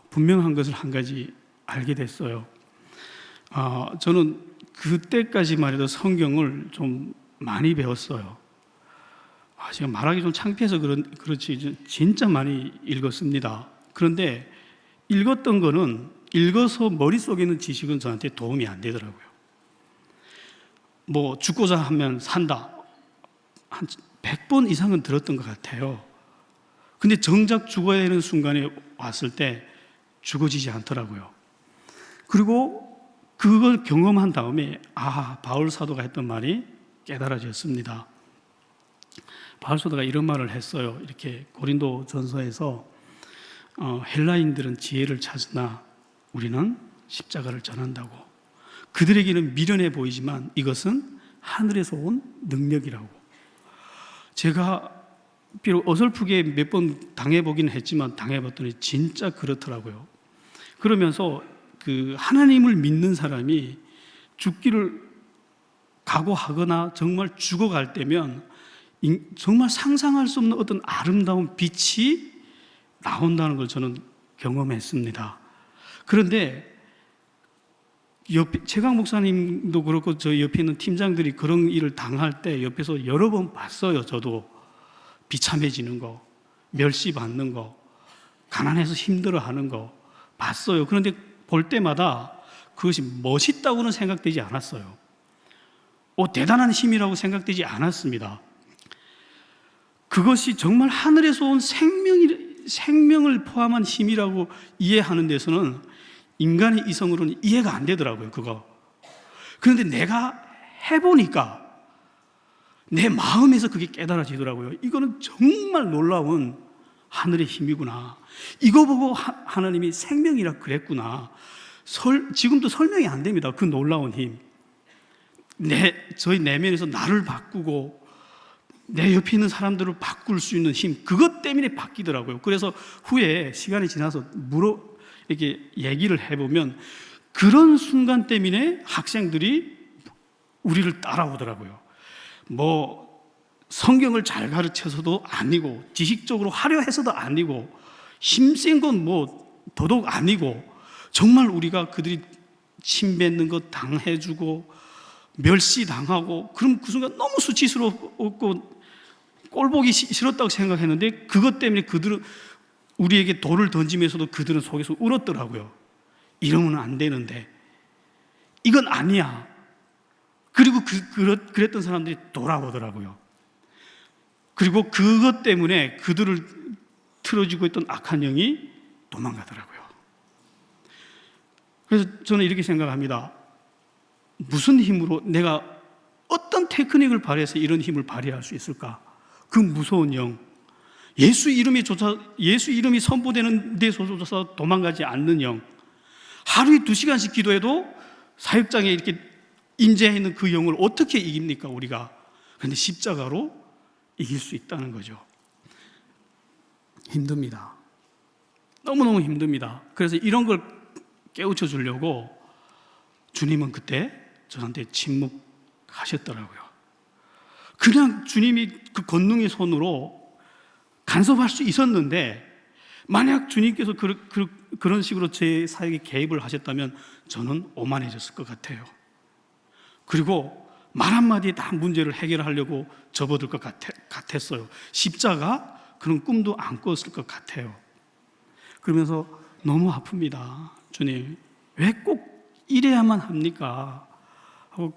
Speaker 1: 분명한 것을 한 가지 알게 됐어요. 저는 그때까지만 해도 성경을 좀 많이 배웠어요. 제가 말하기 좀 창피해서 그렇지 진짜 많이 읽었습니다. 그런데 읽었던 거는, 읽어서 머릿속에 있는 지식은 저한테 도움이 안 되더라고요. 뭐 죽고자 하면 산다, 한 100번 이상은 들었던 것 같아요. 근데 정작 죽어야 되는 순간에 왔을 때 죽어지지 않더라고요. 그리고 그걸 경험한 다음에 바울 사도가 했던 말이 깨달아졌습니다. 바울 사도가 이런 말을 했어요. 이렇게 고린도 전서에서 헬라인들은 지혜를 찾으나 우리는 십자가를 전한다고. 그들에게는 미련해 보이지만 이것은 하늘에서 온 능력이라고. 제가 비록 어설프게 몇 번 당해보긴 했지만 당해봤더니 진짜 그렇더라고요. 그러면서 그 하나님을 믿는 사람이 죽기를 각오하거나 정말 죽어갈 때면 정말 상상할 수 없는 어떤 아름다운 빛이 나온다는 걸 저는 경험했습니다. 그런데 최강 목사님도 그렇고 저 옆에 있는 팀장들이 그런 일을 당할 때 옆에서 여러 번 봤어요. 저도 비참해지는 거, 멸시받는 거, 가난해서 힘들어하는 거 봤어요. 그런데 볼 때마다 그것이 멋있다고는 생각되지 않았어요. 대단한 힘이라고 생각되지 않았습니다. 그것이 정말 하늘에서 온 생명을 포함한 힘이라고 이해하는 데서는 인간의 이성으로는 이해가 안 되더라고요, 그거. 그런데 내가 해보니까 내 마음에서 그게 깨달아지더라고요. 이거는 정말 놀라운 하늘의 힘이구나. 이거 보고 하나님이 생명이라 그랬구나. 지금도 설명이 안 됩니다, 그 놀라운 힘. 저희 내면에서 나를 바꾸고 내 옆에 있는 사람들을 바꿀 수 있는 힘, 그것 때문에 바뀌더라고요. 그래서 후에 시간이 지나서 이렇게 얘기를 해보면 그런 순간 때문에 학생들이 우리를 따라오더라고요. 성경을 잘 가르쳐서도 아니고 지식적으로 화려해서도 아니고 힘센 건 더더욱 아니고 정말 우리가 그들이 침 뱉는 것 당해주고 멸시당하고 그럼 그 순간 너무 수치스럽고 꼴보기 싫었다고 생각했는데 그것 때문에 그들은 우리에게 돌을 던지면서도 그들은 속에서 울었더라고요. 이러면 안 되는데 이건 아니야. 그리고 그랬던 사람들이 돌아오더라고요. 그리고 그것 때문에 그들을 틀어지고 있던 악한 영이 도망가더라고요. 그래서 저는 이렇게 생각합니다. 무슨 힘으로 내가 어떤 테크닉을 발휘해서 이런 힘을 발휘할 수 있을까? 그 무서운 영, 예수 이름이 선포되는 데서조차 도망가지 않는 영, 하루에 2시간씩 기도해도 사역장에 이렇게 인재해 있는 그 영을 어떻게 이깁니까, 우리가? 그런데 십자가로 이길 수 있다는 거죠. 힘듭니다. 너무너무 힘듭니다. 그래서 이런 걸 깨우쳐 주려고 주님은 그때 저한테 침묵하셨더라고요. 그냥 주님이 그 권능의 손으로 간섭할 수 있었는데 만약 주님께서 그런 식으로 제 사역에 개입을 하셨다면 저는 오만해졌을 것 같아요. 그리고 말 한마디에 다 문제를 해결하려고 접어들 것 같았어요. 십자가 그런 꿈도 안 꿨을 것 같아요. 그러면서 너무 아픕니다. 주님, 왜 꼭 이래야만 합니까? 하고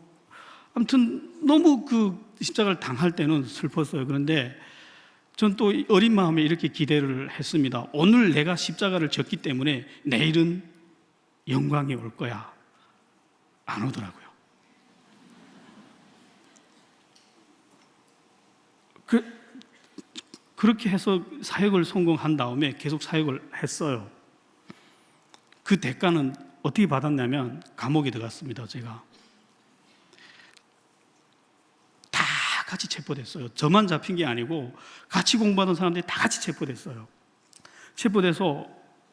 Speaker 1: 아무튼 너무 그 십자가를 당할 때는 슬펐어요. 그런데 전 또 어린 마음에 이렇게 기대를 했습니다. 오늘 내가 십자가를 졌기 때문에 내일은 영광이 올 거야. 안 오더라고요. 그렇게 해서 사역을 성공한 다음에 계속 사역을 했어요. 그 대가는 어떻게 받았냐면 감옥에 들어갔습니다. 제가 다 같이 체포됐어요. 저만 잡힌 게 아니고 같이 공부하던 사람들이 다 같이 체포됐어요. 체포돼서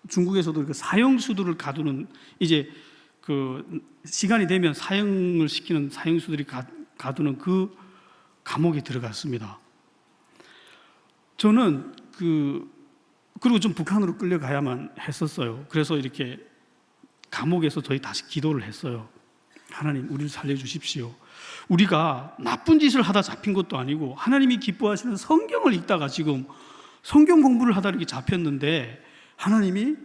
Speaker 1: 중국에서도 그 사형수들을 가두는, 이제 그 시간이 되면 사형을 시키는 사형수들이 가두는 그 감옥에 들어갔습니다. 저는 그리고 좀 북한으로 끌려가야만 했었어요. 그래서 이렇게 감옥에서 저희 다시 기도를 했어요. 하나님, 우리를 살려주십시오. 우리가 나쁜 짓을 하다 잡힌 것도 아니고 하나님이 기뻐하시는 성경을 읽다가 지금 성경 공부를 하다 이렇게 잡혔는데 하나님이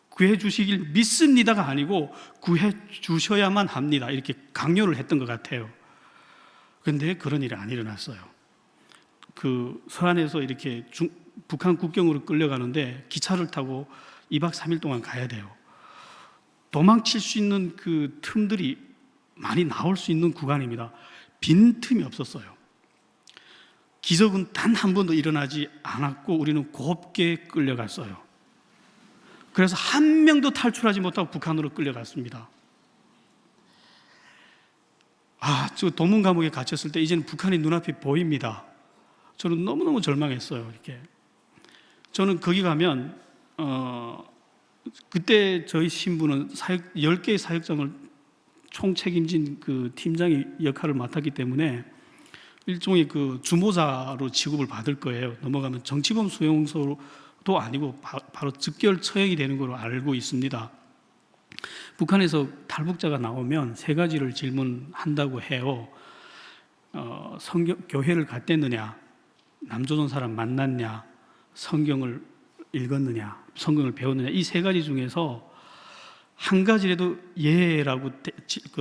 Speaker 1: 구해 주시길 믿습니다가 아니고 구해 주셔야만 합니다. 이렇게 강요를 했던 것 같아요. 그런데 그런 일이 안 일어났어요. 그 서안에서 이렇게 북한 국경으로 끌려가는데 기차를 타고 2박 3일 동안 가야 돼요. 도망칠 수 있는 그 틈들이 많이 나올 수 있는 구간입니다. 빈 틈이 없었어요. 기적은 단 한 번도 일어나지 않았고 우리는 곱게 끌려갔어요. 그래서 한 명도 탈출하지 못하고 북한으로 끌려갔습니다. 저 도문 감옥에 갇혔을 때 이제는 북한이 눈앞에 보입니다. 저는 너무너무 절망했어요. 이렇게 저는 거기 가면 그때 저희 신부는 10개의 사역장을 총책임진 그 팀장의 역할을 맡았기 때문에 일종의 그 주모자로 취급을 받을 거예요. 넘어가면 정치범 수용소도 아니고 바로 즉결 처형이 되는 걸로 알고 있습니다. 북한에서 탈북자가 나오면 3가지를 질문한다고 해요. 교회를 갔댔느냐, 남조선 사람 만났냐, 성경을 읽었느냐, 성경을 배웠느냐, 이 3가지 중에서 한 가지라도 예라고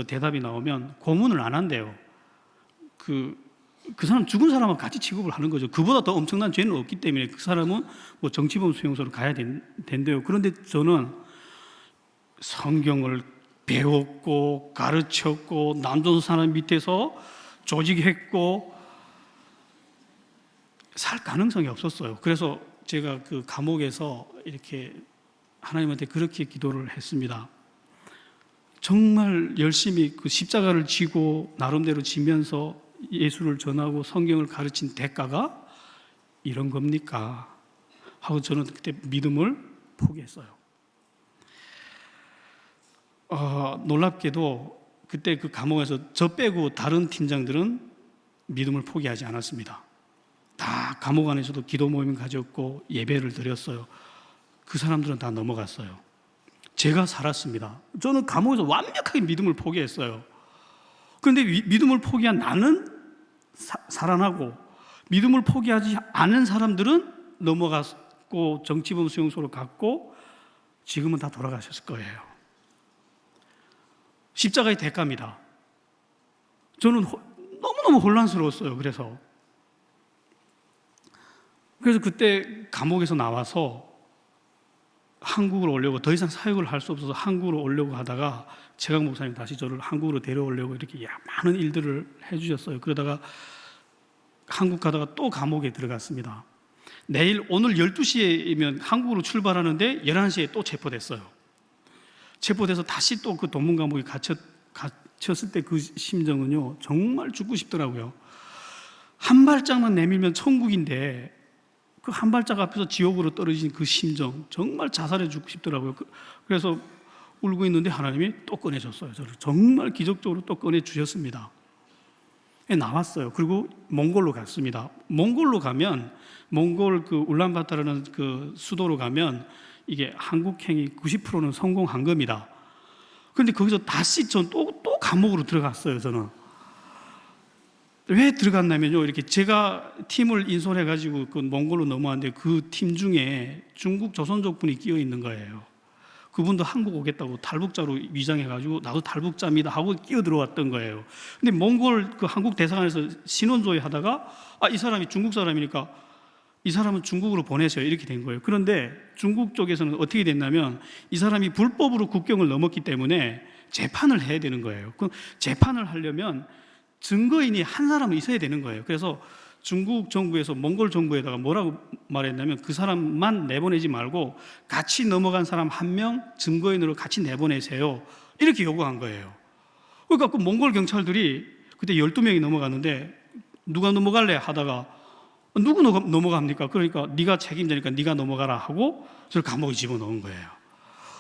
Speaker 1: 대답이 나오면 고문을 안 한대요. 그 사람 죽은 사람하고 같이 취급을 하는 거죠. 그보다 더 엄청난 죄는 없기 때문에 그 사람은 뭐 정치범 수용소로 가야 된대요. 그런데 저는 성경을 배웠고 가르쳤고 남조선 사람 밑에서 조직했고 살 가능성이 없었어요. 그래서 제가 그 감옥에서 이렇게 하나님한테 그렇게 기도를 했습니다. 정말 열심히 그 십자가를 지고 나름대로 지면서 예수를 전하고 성경을 가르친 대가가 이런 겁니까? 하고 저는 그때 믿음을 포기했어요. 놀랍게도 그때 그 감옥에서 저 빼고 다른 팀장들은 믿음을 포기하지 않았습니다. 다 감옥 안에서도 기도 모임을 가졌고 예배를 드렸어요. 그 사람들은 다 넘어갔어요. 제가 살았습니다. 저는 감옥에서 완벽하게 믿음을 포기했어요. 그런데 믿음을 포기한 나는 살아나고 믿음을 포기하지 않은 사람들은 넘어갔고 정치범 수용소로 갔고 지금은 다 돌아가셨을 거예요. 십자가의 대가입니다. 저는 너무너무 혼란스러웠어요. 그래서 그때 감옥에서 나와서 한국으로 오려고, 더 이상 사역을 할 수 없어서 한국으로 오려고 하다가 최강 목사님 다시 저를 한국으로 데려오려고 이렇게 많은 일들을 해주셨어요. 그러다가 한국 가다가 또 감옥에 들어갔습니다. 오늘 12시에면 한국으로 출발하는데 11시에 또 체포됐어요. 체포돼서 다시 또 그 도문 감옥에 갇혔을 때 그 심정은요, 정말 죽고 싶더라고요. 한 발짝만 내밀면 천국인데 그 한 발짝 앞에서 지옥으로 떨어진 그 심정, 정말 자살해 죽고 싶더라고요. 그래서 울고 있는데 하나님이 또 꺼내줬어요. 저를 정말 기적적으로 또 꺼내주셨습니다. 나왔어요. 그리고 몽골로 갔습니다. 몽골로 가면, 몽골 그 울란바타르는 그 수도로 가면 이게 한국행위 90%는 성공한 겁니다. 그런데 거기서 다시 전 또 감옥으로 들어갔어요. 저는 왜 들어갔냐면요, 이렇게 제가 팀을 인솔해가지고 그 몽골로 넘어왔는데 그 팀 중에 중국 조선족 분이 끼어 있는 거예요. 그분도 한국 오겠다고 탈북자로 위장해가지고 나도 탈북자입니다 하고 끼어 들어왔던 거예요. 근데 몽골 그 한국 대사관에서 신원조회 하다가 이 사람이 중국 사람이니까 이 사람은 중국으로 보내세요, 이렇게 된 거예요. 그런데 중국 쪽에서는 어떻게 됐냐면 이 사람이 불법으로 국경을 넘었기 때문에 재판을 해야 되는 거예요. 그 재판을 하려면 증거인이 한 사람은 있어야 되는 거예요. 그래서 중국 정부에서 몽골 정부에다가 뭐라고 말했냐면 그 사람만 내보내지 말고 같이 넘어간 사람 1명 증거인으로 같이 내보내세요, 이렇게 요구한 거예요. 그러니까 그 몽골 경찰들이 그때 12명이 넘어갔는데 누가 넘어갈래 하다가 누구 넘어갑니까? 그러니까 네가 책임자니까 네가 넘어가라 하고 저를 감옥에 집어넣은 거예요.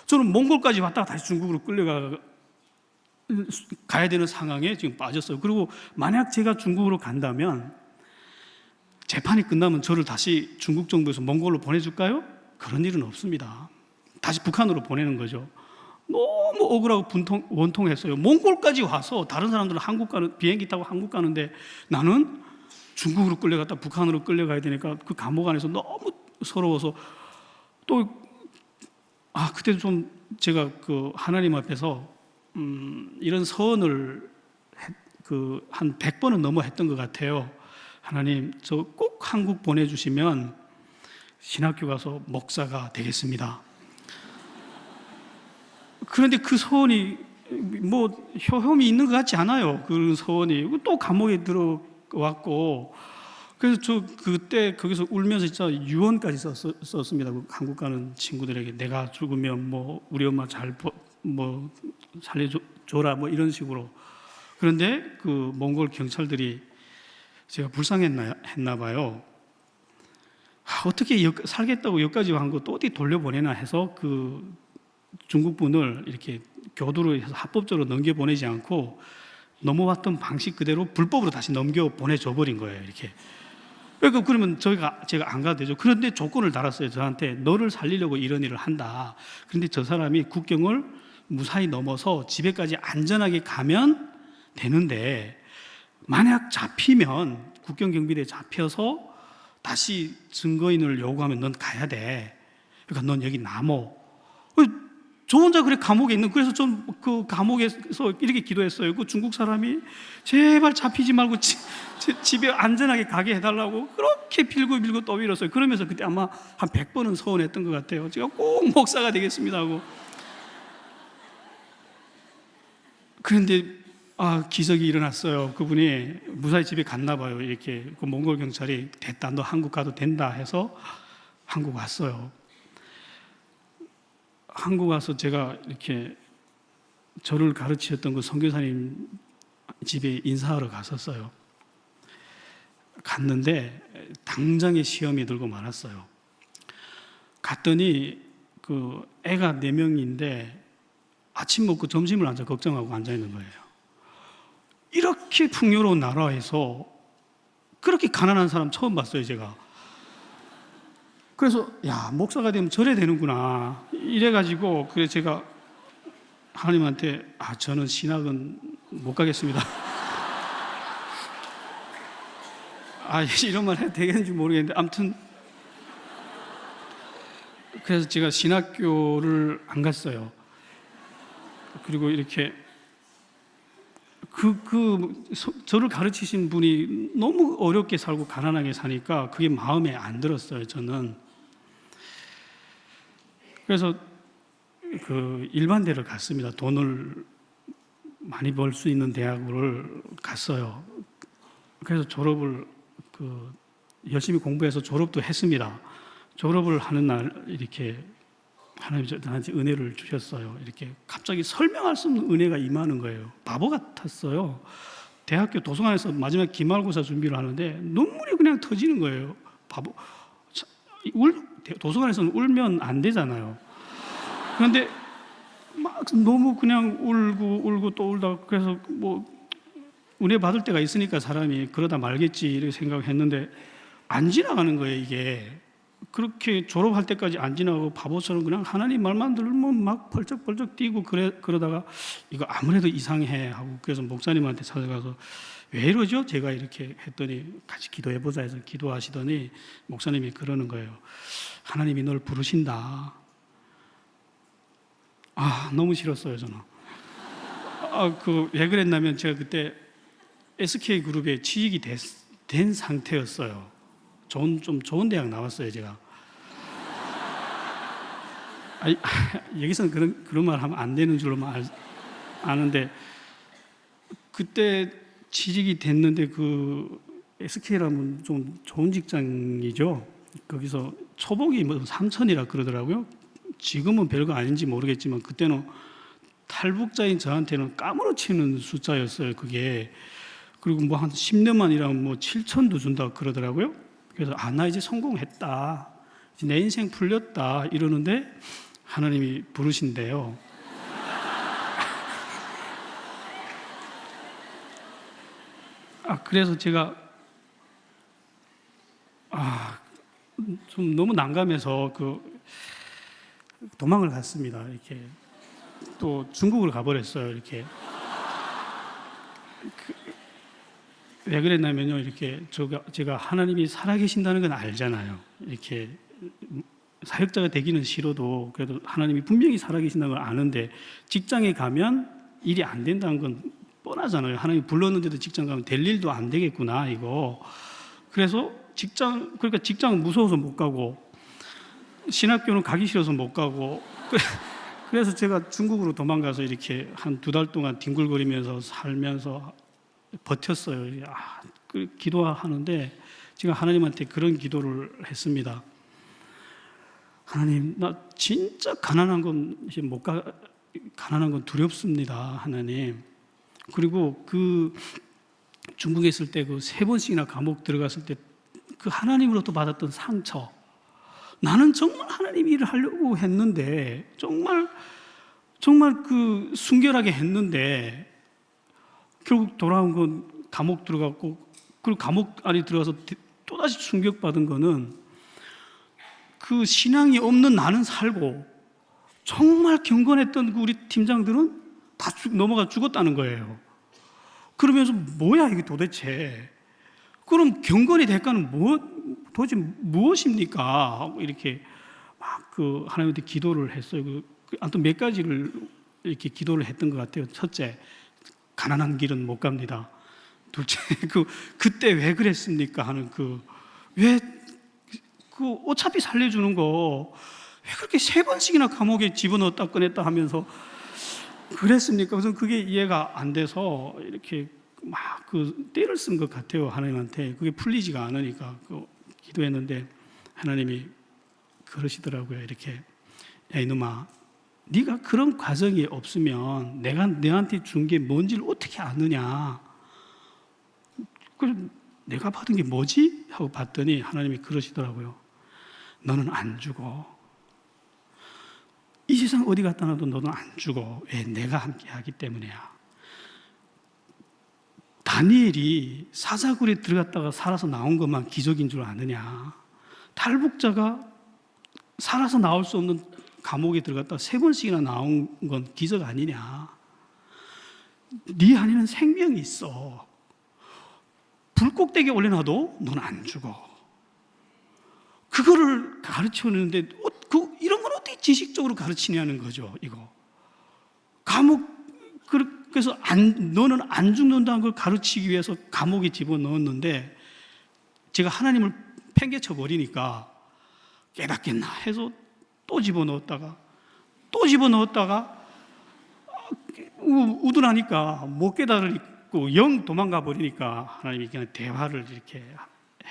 Speaker 1: 저는 몽골까지 왔다가 다시 중국으로 가야 되는 상황에 지금 빠졌어요. 그리고 만약 제가 중국으로 간다면 재판이 끝나면 저를 다시 중국 정부에서 몽골로 보내줄까요? 그런 일은 없습니다. 다시 북한으로 보내는 거죠. 너무 억울하고 원통했어요. 몽골까지 와서 다른 사람들은 비행기 타고 한국 가는데 나는 중국으로 끌려갔다 북한으로 끌려가야 되니까 그 감옥 안에서 너무 서러워서 또 그때 좀 제가 그 하나님 앞에서 이런 서원을 한 100번은 넘어 했던 것 같아요. 하나님, 저 꼭 한국 보내주시면 신학교 가서 목사가 되겠습니다. 그런데 그 소원이 뭐 효험이 있는 것 같지 않아요. 그 소원이 또 감옥에 들어왔고 그래서 저 그때 거기서 울면서 진짜 유언까지 썼습니다. 그 한국 가는 친구들에게 내가 죽으면 뭐 우리 엄마 뭐 살려줘라 뭐 이런 식으로. 그런데 그 몽골 경찰들이 제가 불쌍했나 봐요. 어떻게 살겠다고 여기까지 한 거 또 어디 돌려보내나 해서 그 중국 분을 이렇게 교두로 해서 합법적으로 넘겨보내지 않고 넘어왔던 방식 그대로 불법으로 다시 넘겨 보내줘 버린 거예요. 이렇게. 그러니까 그러면 제가 안 가도 되죠. 그런데 조건을 달았어요. 저한테 너를 살리려고 이런 일을 한다. 그런데 저 사람이 국경을 무사히 넘어서 집에까지 안전하게 가면 되는데 만약 잡히면 국경 경비대에 잡혀서 다시 증거인을 요구하면 넌 가야 돼. 그러니까 넌 여기 남어. 저 혼자 그래 감옥에 있는. 그래서 좀 그 감옥에서 이렇게 기도했어요. 그 중국 사람이 제발 잡히지 말고 집에 안전하게 가게 해달라고 그렇게 빌고 또 빌었어요. 그러면서 그때 아마 한 100번은 서원했던 것 같아요. 제가 꼭 목사가 되겠습니다 하고. 그런데 기적이 일어났어요. 그분이 무사히 집에 갔나 봐요. 이렇게 그 몽골 경찰이 됐다, 너 한국 가도 된다 해서 한국 왔어요. 한국 와서 제가 이렇게 저를 가르치셨던 그 선교사님 집에 인사하러 갔었어요. 갔는데 당장에 시험이 들고 말았어요. 갔더니 그 애가 4명인데 아침 먹고 점심을 앉아 걱정하고 앉아 있는 거예요. 이렇게 풍요로운 나라에서 그렇게 가난한 사람 처음 봤어요, 제가. 그래서 야, 목사가 되면 저래 되는구나 이래가지고 그래 제가 하나님한테 저는 신학은 못 가겠습니다. 이런 말 해도 되겠는지 모르겠는데 아무튼 그래서 제가 신학교를 안 갔어요. 그리고 이렇게 저를 가르치신 분이 너무 어렵게 살고 가난하게 사니까 그게 마음에 안 들었어요, 저는. 그래서 그 일반대를 갔습니다. 돈을 많이 벌 수 있는 대학을 갔어요. 그래서 졸업을 열심히 공부해서 졸업도 했습니다. 졸업을 하는 날 이렇게 하나님 저한테 은혜를 주셨어요. 이렇게 갑자기 설명할 수 없는 은혜가 임하는 거예요. 바보 같았어요. 대학교 도서관에서 마지막 기말고사 준비를 하는데 눈물이 그냥 터지는 거예요. 바보. 도서관에서는 울면 안 되잖아요. 그런데 막 너무 그냥 울고 또 울다가 그래서 뭐 은혜 받을 때가 있으니까 사람이 그러다 말겠지 이렇게 생각했는데 안 지나가는 거예요, 이게. 그렇게 졸업할 때까지 안 지나고 바보처럼 그냥 하나님 말만 들으면 막 벌쩍벌쩍 뛰고 그러다가 이거 아무래도 이상해 하고 그래서 목사님한테 찾아가서 왜 이러죠? 제가 이렇게 했더니 같이 기도해보자 해서 기도하시더니 목사님이 그러는 거예요. 하나님이 널 부르신다. 너무 싫었어요, 저는. 왜 그랬냐면 제가 그때 SK그룹에 취직이 된 상태였어요. 좀 좋은 대학 나왔어요, 제가. 여기서는 그런 말 하면 안 되는 줄로만 아는데, 그때 취직이 됐는데, SK라면 좀 좋은 직장이죠. 거기서 초봉이 3천이라 그러더라고요. 지금은 별거 아닌지 모르겠지만, 그때는 탈북자인 저한테는 까무러치는 숫자였어요, 그게. 그리고 뭐 한 10년만 일하면 7천도 준다 그러더라고요. 그래서 나 이제 성공했다, 이제 내 인생 풀렸다 이러는데 하나님이 부르신대요. 그래서 제가 좀 너무 난감해서 도망을 갔습니다. 이렇게 또 중국을 가버렸어요. 이렇게. 왜 그랬냐면요, 이렇게 제가 하나님이 살아계신다는 건 알잖아요. 이렇게 사역자가 되기는 싫어도 그래도 하나님이 분명히 살아계신다는 걸 아는데 직장에 가면 일이 안 된다는 건 뻔하잖아요. 하나님이 불렀는데도 직장 가면 될 일도 안 되겠구나 이거. 그래서 그러니까 직장은 무서워서 못 가고 신학교는 가기 싫어서 못 가고 그래서 제가 중국으로 도망가서 이렇게 한 2달 동안 뒹굴거리면서 살면서 버텼어요. 기도하는데 제가 하나님한테 그런 기도를 했습니다. 하나님, 나 진짜 가난한 건 이제 가난한 건 두렵습니다, 하나님. 그리고 그 중국에 있을 때 그 3번씩이나 감옥 들어갔을 때 그 하나님으로부터 받았던 상처, 나는 정말 하나님 일을 하려고 했는데, 정말 그 순결하게 했는데, 결국 돌아온 건 감옥 들어갔고, 그리고 감옥 안에 들어가서 또다시 충격받은 거는 그 신앙이 없는 나는 살고, 정말 경건했던 그 우리 팀장들은 다 넘어가 죽었다는 거예요. 그러면서 뭐야 이게 도대체? 그럼 경건의 대가는 도대체 무엇입니까? 하고 이렇게 막 그 하나님한테 기도를 했어요. 아무튼 몇 가지를 이렇게 기도를 했던 것 같아요. 첫째, 가난한 길은 못 갑니다. 둘째, 그때 왜 그랬습니까? 하는 어차피 살려주는 거 왜 그렇게 3번씩이나 감옥에 집어넣었다 꺼냈다 하면서 그랬습니까? 그래서 그게 이해가 안 돼서 이렇게 막 때를 쓴 것 같아요, 하나님한테. 그게 풀리지가 않으니까 기도했는데 하나님이 그러시더라고요. 이렇게, 야 이놈아, 네가 그런 과정이 없으면 내가 너한테 준 게 뭔지를 어떻게 아느냐? 그래서 내가 받은 게 뭐지? 하고 봤더니 하나님이 그러시더라고요. 너는 안 죽어. 이 세상 어디 갔다 놔도 너는 안 죽어. 왜? 내가 함께 하기 때문이야. 다니엘이 사자굴에 들어갔다가 살아서 나온 것만 기적인 줄 아느냐? 탈북자가 살아서 나올 수 없는 감옥에 들어갔다가 3번씩이나 나온 건 기적 아니냐? 네 안에는 생명이 있어. 불꼭대기에 올려놔도 넌 안 죽어. 그거를 가르쳐주는데 이런 걸 어떻게 지식적으로 가르치냐는 거죠. 이거 그래서 너는 안 죽는다는 걸 가르치기 위해서 감옥에 집어넣었는데 제가 하나님을 팽개쳐 버리니까 깨닫겠나 해서 또 집어넣었다가 우둔하니까 못 깨달고 영 도망가 버리니까 하나님이 그냥 대화를 이렇게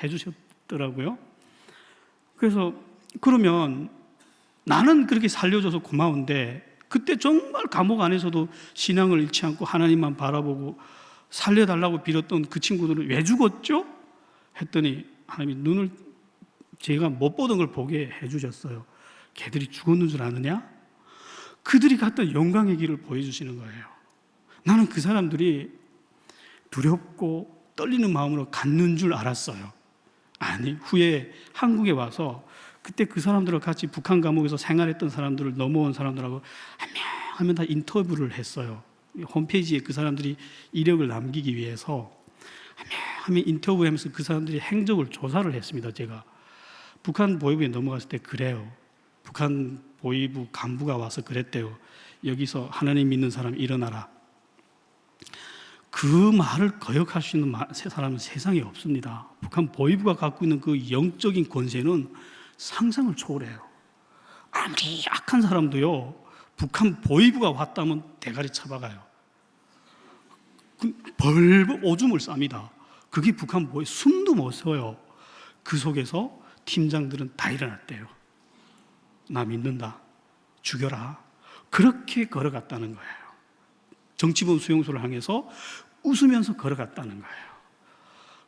Speaker 1: 해주셨더라고요. 그래서 그러면 나는 그렇게 살려줘서 고마운데 그때 정말 감옥 안에서도 신앙을 잃지 않고 하나님만 바라보고 살려달라고 빌었던 그 친구들은 왜 죽었죠? 했더니 하나님이 눈을 제가 못 보던 걸 보게 해주셨어요. 걔들이 죽었는 줄 아느냐? 그들이 갔던 영광의 길을 보여주시는 거예요. 나는 그 사람들이 두렵고 떨리는 마음으로 갔는 줄 알았어요. 아니, 후에 한국에 와서 그때 그 사람들과 같이 북한 감옥에서 생활했던 사람들을 넘어온 사람들하고 한 명 한 명 다 인터뷰를 했어요. 홈페이지에 그 사람들이 이력을 남기기 위해서 한 명 한 명 인터뷰하면서 그 사람들이 행적을 조사를 했습니다. 제가 북한 보위부에 넘어갔을 때 그래요. 북한 보위부 간부가 와서 그랬대요. 여기서 하나님 믿는 사람 일어나라. 그 말을 거역할 수 있는 사람은 세상에 없습니다. 북한 보위부가 갖고 있는 그 영적인 권세는 상상을 초월해요. 아무리 악한 사람도요, 북한 보위부가 왔다면 대가리 쳐박아요. 벌벌 오줌을 쌉니다. 그게 북한 보위, 숨도 못 쉬어요. 그 속에서 팀장들은 다 일어났대요. 나 믿는다. 죽여라. 그렇게 걸어갔다는 거예요. 정치범 수용소를 향해서 웃으면서 걸어갔다는 거예요.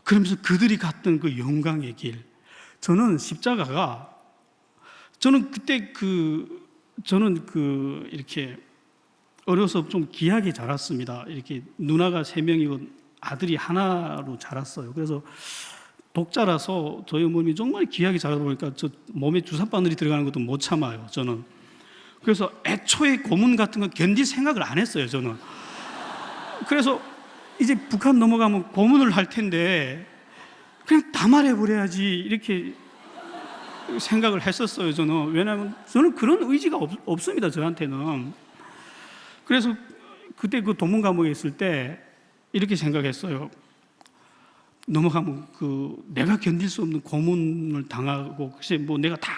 Speaker 1: 그러면서 그들이 갔던 그 영광의 길. 저는 십자가가, 저는 그때 이렇게 어려서 좀 귀하게 자랐습니다. 이렇게 누나가 3명이고 아들이 하나로 자랐어요. 그래서 독자라서 저희 어머님이 정말 귀하게 자라다 보니까 저 몸에 주사바늘이 들어가는 것도 못 참아요, 저는. 그래서 애초에 고문 같은 거 견딜 생각을 안 했어요, 저는. 그래서 이제 북한 넘어가면 고문을 할 텐데 그냥 다 말해버려야지 이렇게 생각을 했었어요, 저는. 왜냐하면 저는 그런 의지가 없습니다, 저한테는. 그래서 그때 그 도문 감옥에 있을 때 이렇게 생각했어요. 넘어가면 내가 견딜 수 없는 고문을 당하고, 글쎄 뭐 내가 다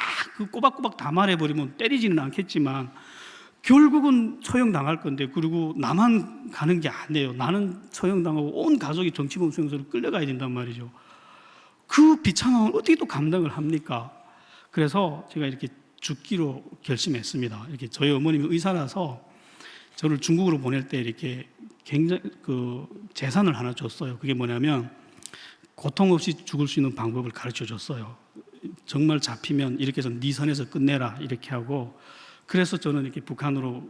Speaker 1: 꼬박꼬박 다 말해버리면 때리지는 않겠지만 결국은 처형당할 건데, 그리고 나만 가는 게 아니에요. 나는 처형당하고 온 가족이 정치범 수용소로 끌려가야 된단 말이죠. 그 비참함을 어떻게 또 감당을 합니까? 그래서 제가 이렇게 죽기로 결심했습니다. 이렇게 저희 어머님이 의사라서 저를 중국으로 보낼 때 이렇게 굉장히 재산을 하나 줬어요. 그게 뭐냐면 고통 없이 죽을 수 있는 방법을 가르쳐 줬어요. 정말 잡히면 이렇게 해서 네 선에서 끝내라 이렇게 하고, 그래서 저는 이렇게 북한으로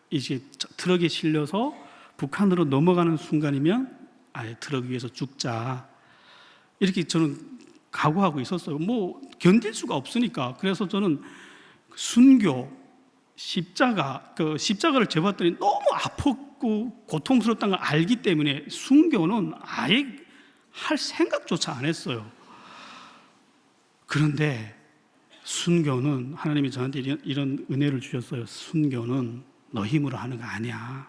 Speaker 1: 이제 트럭에 실려서 북한으로 넘어가는 순간이면 아예 트럭 위에서 죽자 이렇게 저는 각오하고 있었어요. 뭐 견딜 수가 없으니까. 그래서 저는 순교, 십자가를 재봤더니 너무 아팠고 고통스럽다는 걸 알기 때문에 순교는 아예 할 생각조차 안 했어요. 그런데 순교는 하나님이 저한테 이런 은혜를 주셨어요. 순교는 너 힘으로 하는 거 아니야.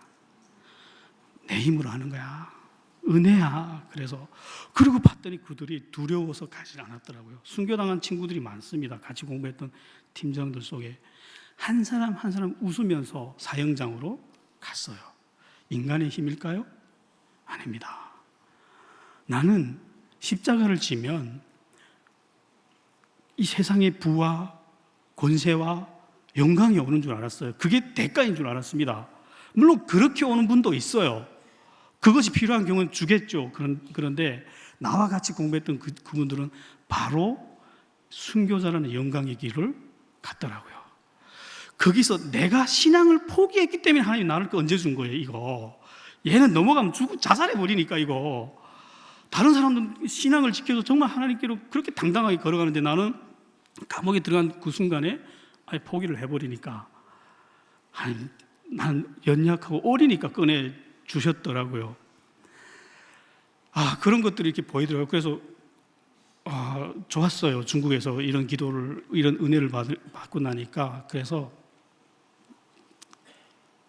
Speaker 1: 내 힘으로 하는 거야. 은혜야. 그리고 봤더니 그들이 두려워서 가지 않았더라고요. 순교당한 친구들이 많습니다. 같이 공부했던 팀장들 속에 한 사람 한 사람 웃으면서 사형장으로 갔어요. 인간의 힘일까요? 아닙니다. 나는 십자가를 지면 이 세상의 부와 권세와 영광이 오는 줄 알았어요. 그게 대가인 줄 알았습니다. 물론 그렇게 오는 분도 있어요. 그것이 필요한 경우는 주겠죠. 그런데 나와 같이 공부했던 그분들은 바로 순교자라는 영광의 길을 갔더라고요. 거기서 내가 신앙을 포기했기 때문에 하나님이 나를 얹어준 거예요. 이거 얘는 넘어가면 자살해버리니까. 이거 다른 사람들은 신앙을 지켜서 정말 하나님께로 그렇게 당당하게 걸어가는데 나는 감옥에 들어간 그 순간에 아예 포기를 해버리니까 하나님, 난 연약하고 어리니까 꺼내 주셨더라고요. 그런 것들이 이렇게 보이더라고요. 그래서 좋았어요. 중국에서 이런 이런 은혜를 받고 나니까. 그래서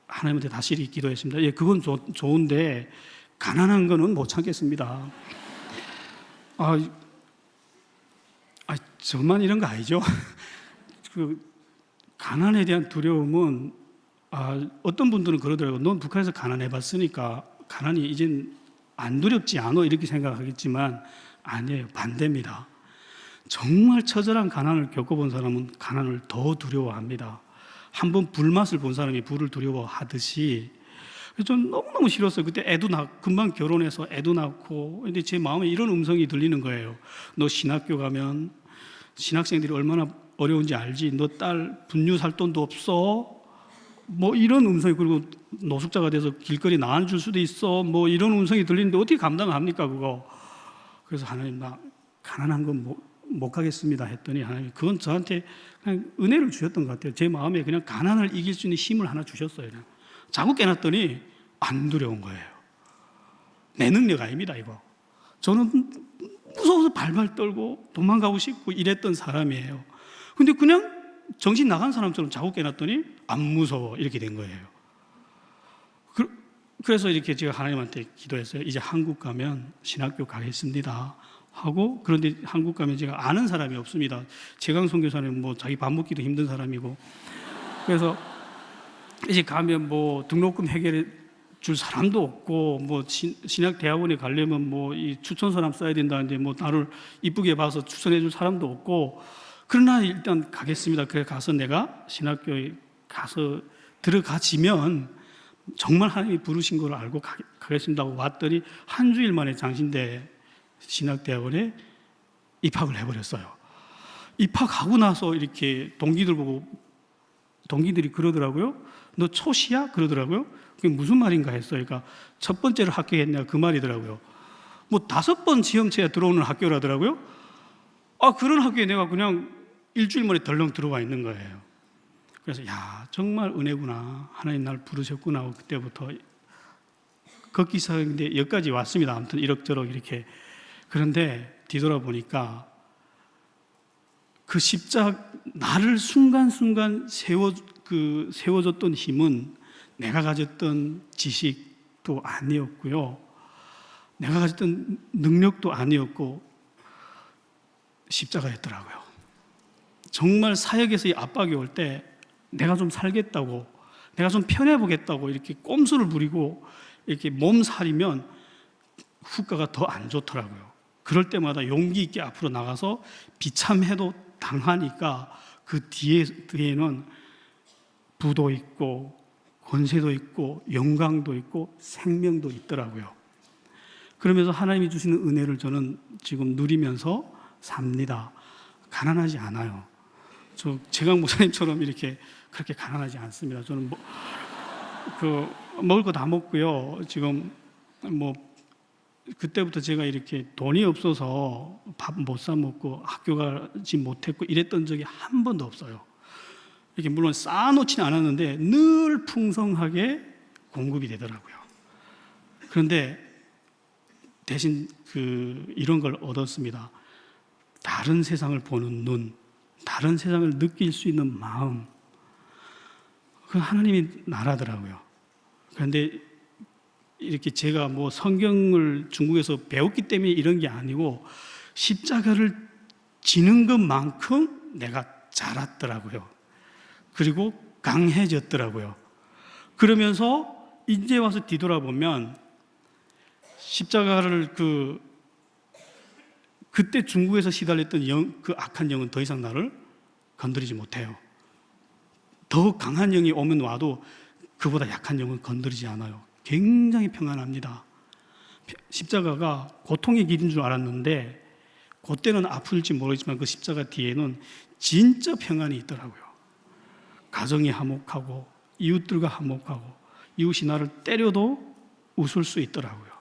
Speaker 1: 하나님한테 다시 기도했습니다. 예, 그건 좋은데 가난한 거는 못 참겠습니다. 저만 이런 거 아니죠? 가난에 대한 두려움은 어떤 분들은 그러더라고요. 넌 북한에서 가난해봤으니까 가난이 이젠 안 두렵지 않아 이렇게 생각하겠지만 아니에요. 반대입니다. 정말 처절한 가난을 겪어본 사람은 가난을 더 두려워합니다. 한번 불맛을 본 사람이 불을 두려워하듯이. 전 너무너무 싫었어요. 그때 금방 결혼해서 애도 낳고. 근데 제 마음에 이런 음성이 들리는 거예요. 너 신학교 가면 신학생들이 얼마나 어려운지 알지? 너 딸 분유 살 돈도 없어? 뭐 이런 음성이. 그리고 노숙자가 돼서 길거리 나앉을 수도 있어. 뭐 이런 음성이 들리는데 어떻게 감당합니까 그거? 그래서 하나님, 나 가난한 건 못 가겠습니다 했더니 하나님 그건 저한테 그냥 은혜를 주셨던 것 같아요. 제 마음에 그냥 가난을 이길 수 있는 힘을 하나 주셨어요. 그냥. 자꾸 깨놨더니 안 두려운 거예요. 내 능력 아닙니다 이거. 저는 무서워서 발발 떨고 도망가고 싶고 이랬던 사람이에요. 근데 그냥 정신 나간 사람처럼 자꾸 깨놨더니 안 무서워 이렇게 된 거예요. 그래서 이렇게 제가 하나님한테 기도했어요. 이제 한국 가면 신학교 가겠습니다 하고. 그런데 한국 가면 제가 아는 사람이 없습니다. 최강 선교사는 자기 밥 먹기도 힘든 사람이고. 그래서 이제 가면 등록금 해결해 줄 사람도 없고, 신학 대학원에 가려면 이 추천서람 써야 된다는데 나를 이쁘게 봐서 추천해 줄 사람도 없고. 그러나 일단 가겠습니다. 그래 가서 내가 신학교에 가서 들어가지면 정말 하나님이 부르신 걸 알고 가겠습니다 하고 왔더니 한 주일 만에 장신대 신학대학원에 입학을 해버렸어요. 입학하고 나서 이렇게 동기들이 그러더라고요. 너 초시야? 그러더라고요. 그게 무슨 말인가 했어요. 그러니까 첫 번째로 합격했냐 그 말이더라고요. 5번 시험체에 들어오는 학교라더라고요. 그런 학교에 내가 그냥 일주일 만에 덜렁 들어와 있는 거예요. 그래서 정말 은혜구나. 하나님 날 부르셨구나 하고 그때부터 걷기 시작했는데 여기까지 왔습니다. 아무튼 이럭저럭 이렇게. 그런데 뒤돌아보니까 그 나를 순간순간 세워줬던 힘은 내가 가졌던 지식도 아니었고요. 내가 가졌던 능력도 아니었고 십자가였더라고요. 정말 사역에서 이 압박이 올 때 내가 좀 살겠다고, 내가 좀 편해보겠다고 이렇게 꼼수를 부리고 이렇게 몸살이면 후과가 더 안 좋더라고요. 그럴 때마다 용기 있게 앞으로 나가서 비참해도 당하니까 그 뒤에는 부도 있고 권세도 있고 영광도 있고 생명도 있더라고요. 그러면서 하나님이 주시는 은혜를 저는 지금 누리면서 삽니다. 가난하지 않아요. 저 재강 목사님처럼 이렇게 그렇게 가난하지 않습니다. 저는 먹을 거 다 먹고요. 지금 그때부터 제가 이렇게 돈이 없어서 밥 못 사 먹고 학교 가지 못했고 이랬던 적이 한 번도 없어요. 이렇게 물론 쌓아놓지는 않았는데 늘 풍성하게 공급이 되더라고요. 그런데 대신 이런 걸 얻었습니다. 다른 세상을 보는 눈, 다른 세상을 느낄 수 있는 마음, 그 하나님이 나라더라고요. 그런데 이렇게 제가 성경을 중국에서 배웠기 때문에 이런 게 아니고 십자가를 지는 것만큼 내가 자랐더라고요. 그리고 강해졌더라고요. 그러면서 이제 와서 뒤돌아보면 십자가를 그때 중국에서 시달렸던 그 악한 영은 더 이상 나를 건드리지 못해요. 더 강한 영이 오면 와도 그보다 약한 영은 건드리지 않아요. 굉장히 평안합니다. 십자가가 고통의 길인 줄 알았는데 그때는 아플지 모르겠지만 그 십자가 뒤에는 진짜 평안이 있더라고요. 가정이 화목하고 이웃들과 화목하고 이웃이 나를 때려도 웃을 수 있더라고요.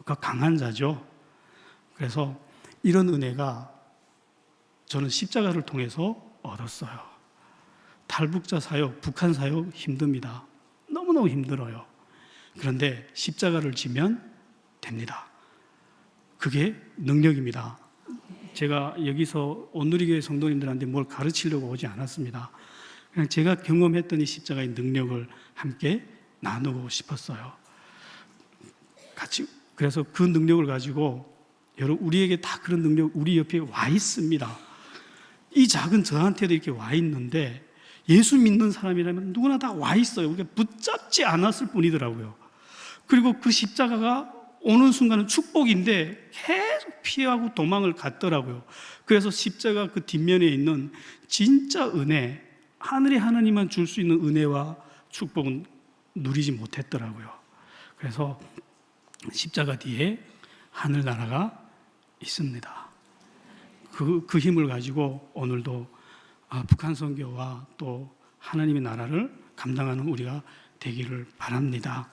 Speaker 1: 그 강한 자죠. 그래서 이런 은혜가 저는 십자가를 통해서 얻었어요. 탈북자 사역, 북한 사역 힘듭니다. 너무너무 힘들어요. 그런데 십자가를 지면 됩니다. 그게 능력입니다. 제가 여기서 온누리교회 성도님들한테 뭘 가르치려고 오지 않았습니다. 그냥 제가 경험했던 이 십자가의 능력을 함께 나누고 싶었어요. 그래서 그 능력을 가지고 여러분, 우리에게 다 그런 능력 우리 옆에 와 있습니다. 이 작은 저한테도 이렇게 와 있는데 예수 믿는 사람이라면 누구나 다 와 있어요. 우리가 붙잡지 않았을 뿐이더라고요. 그리고 그 십자가가 오는 순간은 축복인데 계속 피하고 도망을 갔더라고요. 그래서 십자가 그 뒷면에 있는 진짜 은혜, 하늘의 하나님만 줄 수 있는 은혜와 축복은 누리지 못했더라고요. 그래서 십자가 뒤에 하늘나라가 있습니다. 그 힘을 가지고 오늘도 북한 선교와 또 하나님의 나라를 감당하는 우리가 되기를 바랍니다.